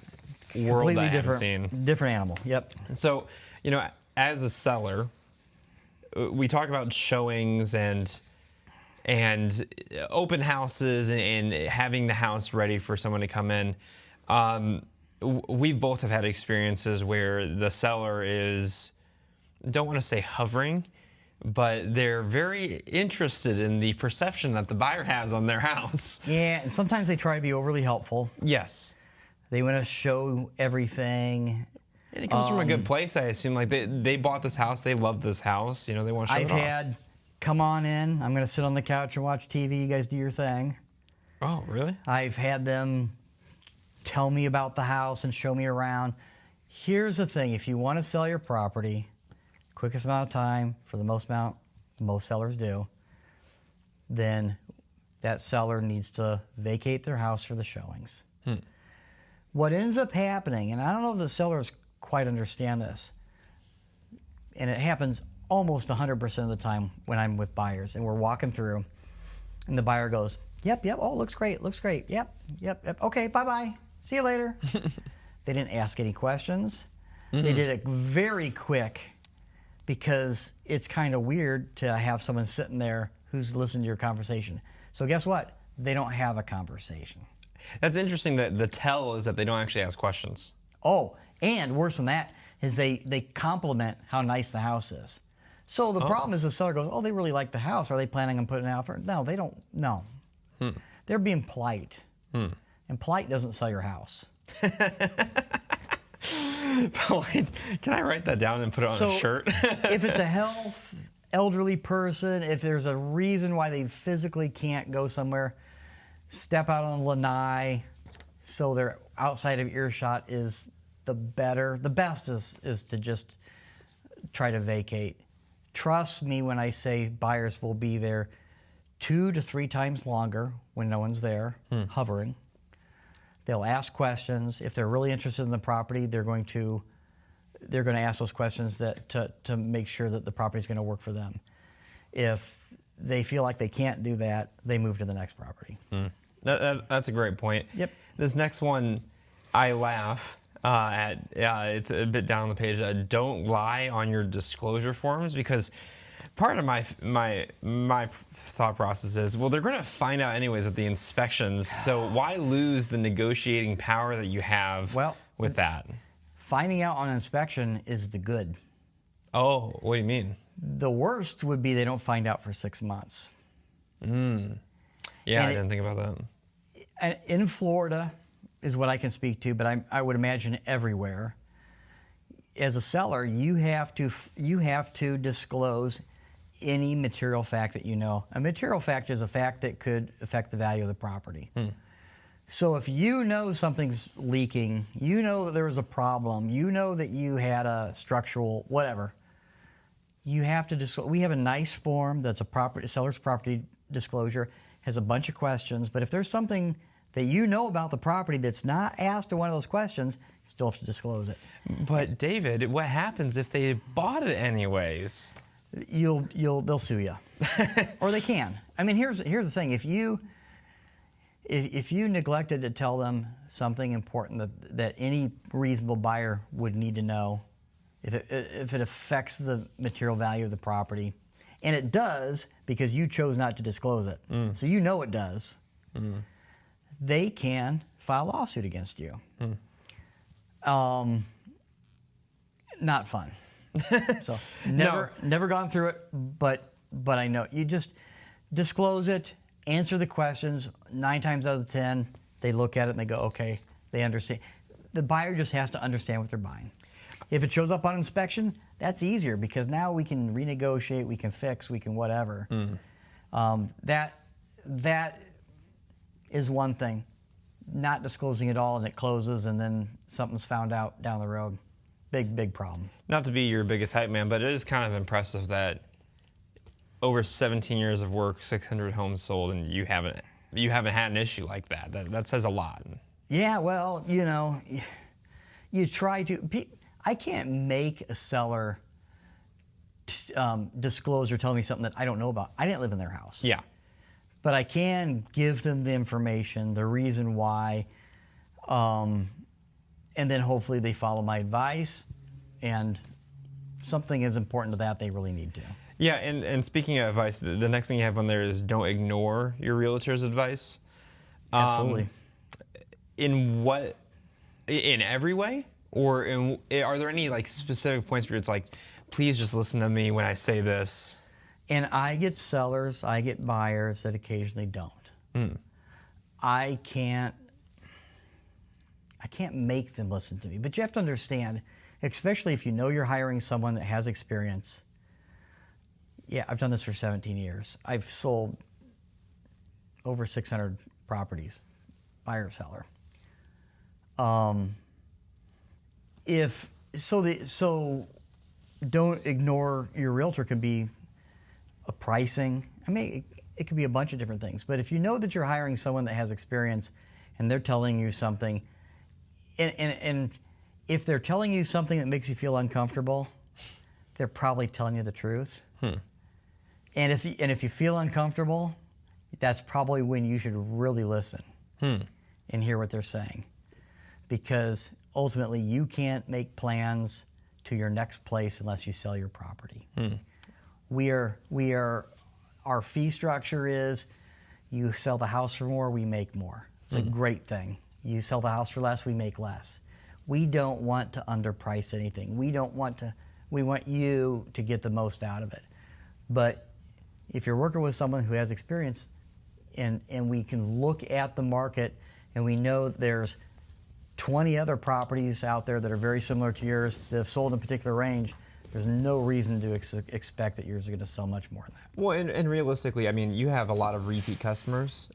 Speaker 2: world
Speaker 1: Completely
Speaker 2: I haven't
Speaker 1: different,
Speaker 2: seen.
Speaker 1: different animal. Yep.
Speaker 2: So, as a seller, we talk about showings and open houses and having the house ready for someone to come in. We both have had experiences where the seller is, don't want to say hovering, but they're very interested in the perception that the buyer has on their house.
Speaker 1: Yeah, and sometimes they try to be overly helpful.
Speaker 2: Yes.
Speaker 1: They want to show everything.
Speaker 2: And it comes from a good place, I assume. Like they bought this house, they love this house, they want to show it off.
Speaker 1: Come on in, I'm going to sit on the couch and watch TV, you guys do your thing.
Speaker 2: Oh, really?
Speaker 1: I've had them tell me about the house and show me around. Here's the thing, if you want to sell your property, quickest amount of time for the most amount, most sellers do, then that seller needs to vacate their house for the showings. What ends up happening, and I don't know if the sellers quite understand this, and it happens almost 100% of the time when I'm with buyers and we're walking through and the buyer goes, Yep. Oh, looks great. Yep. Okay, bye-bye. See you later. They didn't ask any questions. They did it very quick because it's kind of weird to have someone sitting there who's listening to your conversation. So guess what? They don't have a conversation.
Speaker 2: That's interesting that the tell is that they don't actually ask questions.
Speaker 1: Oh, and worse than that is they compliment how nice the house is. So the problem is the seller goes, oh, they really like the house. Are they planning on putting it out for? No, they don't. No. They're being polite. And polite doesn't sell your house.
Speaker 2: Polite. Can I write that down and put it on a shirt?
Speaker 1: If it's a elderly person, if there's a reason why they physically can't go somewhere, step out on the lanai so they're outside of earshot is the better. The best is to just try to vacate. Trust me when I say buyers will be there 2 to 3 times longer when no one's there, hovering. They'll ask questions. If they're really interested in the property, they're going to ask those questions to make sure that the property is going to work for them. If they feel like they can't do that, they move to the next property.
Speaker 2: That's a great point.
Speaker 1: Yep.
Speaker 2: This next one, I laugh at. It's a bit down the page. Don't lie on your disclosure forms, because part of my thought process is, well, they're going to find out anyways at the inspections. So why lose the negotiating power that you have with that?
Speaker 1: Finding out on inspection is the good.
Speaker 2: Oh, what do you mean?
Speaker 1: The worst would be they don't find out for 6 months.
Speaker 2: Yeah, I didn't think about that.
Speaker 1: And in Florida is what I can speak to, but I would imagine everywhere. As a seller, you have to disclose any material fact that you know. A material fact is a fact that could affect the value of the property. So if you know something's leaking, you know that there was a problem, you know that you had a structural whatever, you have to disclose. We have a nice form that's a seller's property disclosure, has a bunch of questions, but if there's something that you know about the property that's not asked in one of those questions, you still have to disclose it.
Speaker 2: But David, what happens if they bought it anyways?
Speaker 1: They'll sue you, or they can. I mean, here's the thing: if you neglected to tell them something important that any reasonable buyer would need to know, if it affects the material value of the property, and it does because you chose not to disclose it, so you know it does, they can file a lawsuit against you. Not fun. So never gone through it, but I know. You just disclose it, answer the questions. 9 times out of 10, they look at it and they go, okay, they understand. The buyer just has to understand what they're buying. If it shows up on inspection, that's easier because now we can renegotiate, we can fix, we can whatever. That is one thing. Not disclosing it all and it closes and then something's found out down the road. Big problem. Not
Speaker 2: to be your biggest hype man, but it is kind of impressive that over 17 years of work, 600 homes sold, and you haven't had an issue like that. That says a lot.
Speaker 1: Yeah, well, you try to. I can't make a seller disclose or tell me something that I don't know about. I didn't live in their house.
Speaker 2: Yeah.
Speaker 1: But I can give them the information, the reason why, and then hopefully they follow my advice, and something is important to that, they really need to.
Speaker 2: Yeah, and speaking of advice, the next thing you have on there is don't ignore your realtor's advice.
Speaker 1: Absolutely.
Speaker 2: In every way? Or are there any like specific points where it's like, please just listen to me when I say this?
Speaker 1: And I get sellers, I get buyers that occasionally don't. I can't make them listen to me. But you have to understand, especially if you know you're hiring someone that has experience. Yeah, I've done this for 17 years. I've sold over 600 properties, buyer, seller. So don't ignore your realtor could be a pricing. I mean, it could be a bunch of different things. But if you know that you're hiring someone that has experience and they're telling you something, and if they're telling you something that makes you feel uncomfortable, they're probably telling you the truth. And if you feel uncomfortable that's probably when you should really listen and hear what they're saying. Because ultimately, you can't make plans to your next place unless you sell your property. Our fee structure is, you sell the house for more, we make more. It's a great thing. You sell the house for less, we make less. We don't want to underprice anything. We want you to get the most out of it. But if you're working with someone who has experience, and we can look at the market and we know there's 20 other properties out there that are very similar to yours that have sold in a particular range, there's no reason to expect that yours is going to sell much more than that.
Speaker 2: Well, and realistically, I mean, you have a lot of repeat customers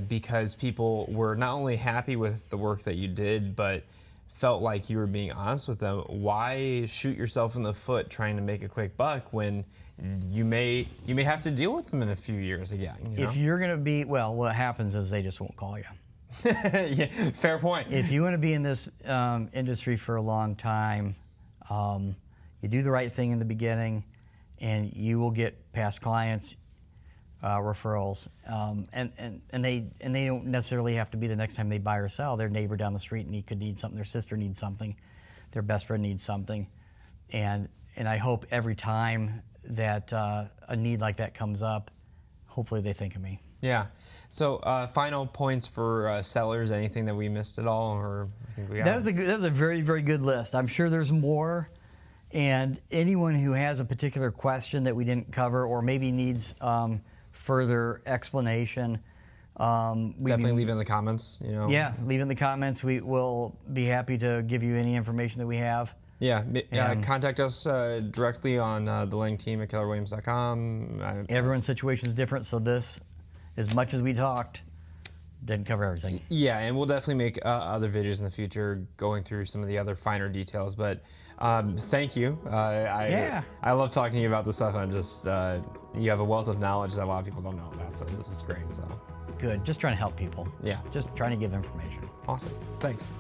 Speaker 2: because people were not only happy with the work that you did, but felt like you were being honest with them. Why shoot yourself in the foot trying to make a quick buck when you may have to deal with them in a few years again? You know?
Speaker 1: If you're going to be, well, what happens is they just won't call you.
Speaker 2: Yeah, fair point.
Speaker 1: If you want to be in this industry for a long time, you do the right thing in the beginning, and you will get past clients, referrals, and they don't necessarily have to be the next time they buy or sell. Their neighbor down the street could need something. Their sister needs something. Their best friend needs something, and I hope every time that a need like that comes up, hopefully they think of me.
Speaker 2: Yeah. So final points for sellers. Anything that we missed at all, or I think we got?
Speaker 1: That was a very, very good list. I'm sure there's more. And anyone who has a particular question that we didn't cover, or maybe needs further explanation,
Speaker 2: definitely leave it in the comments. You know.
Speaker 1: Yeah, leave it in the comments. We will be happy to give you any information that we have.
Speaker 2: Yeah, contact us directly on the Lang team at kellerwilliams.com.
Speaker 1: Everyone's situation is different, so this, as much as we talked, didn't cover everything.
Speaker 2: Yeah, and we'll definitely make other videos in the future going through some of the other finer details. But thank you. I love talking to you about this stuff. And just you have a wealth of knowledge that a lot of people don't know about. So this is great. So
Speaker 1: good. Just trying to help people.
Speaker 2: Yeah.
Speaker 1: Just trying to give information.
Speaker 2: Awesome. Thanks.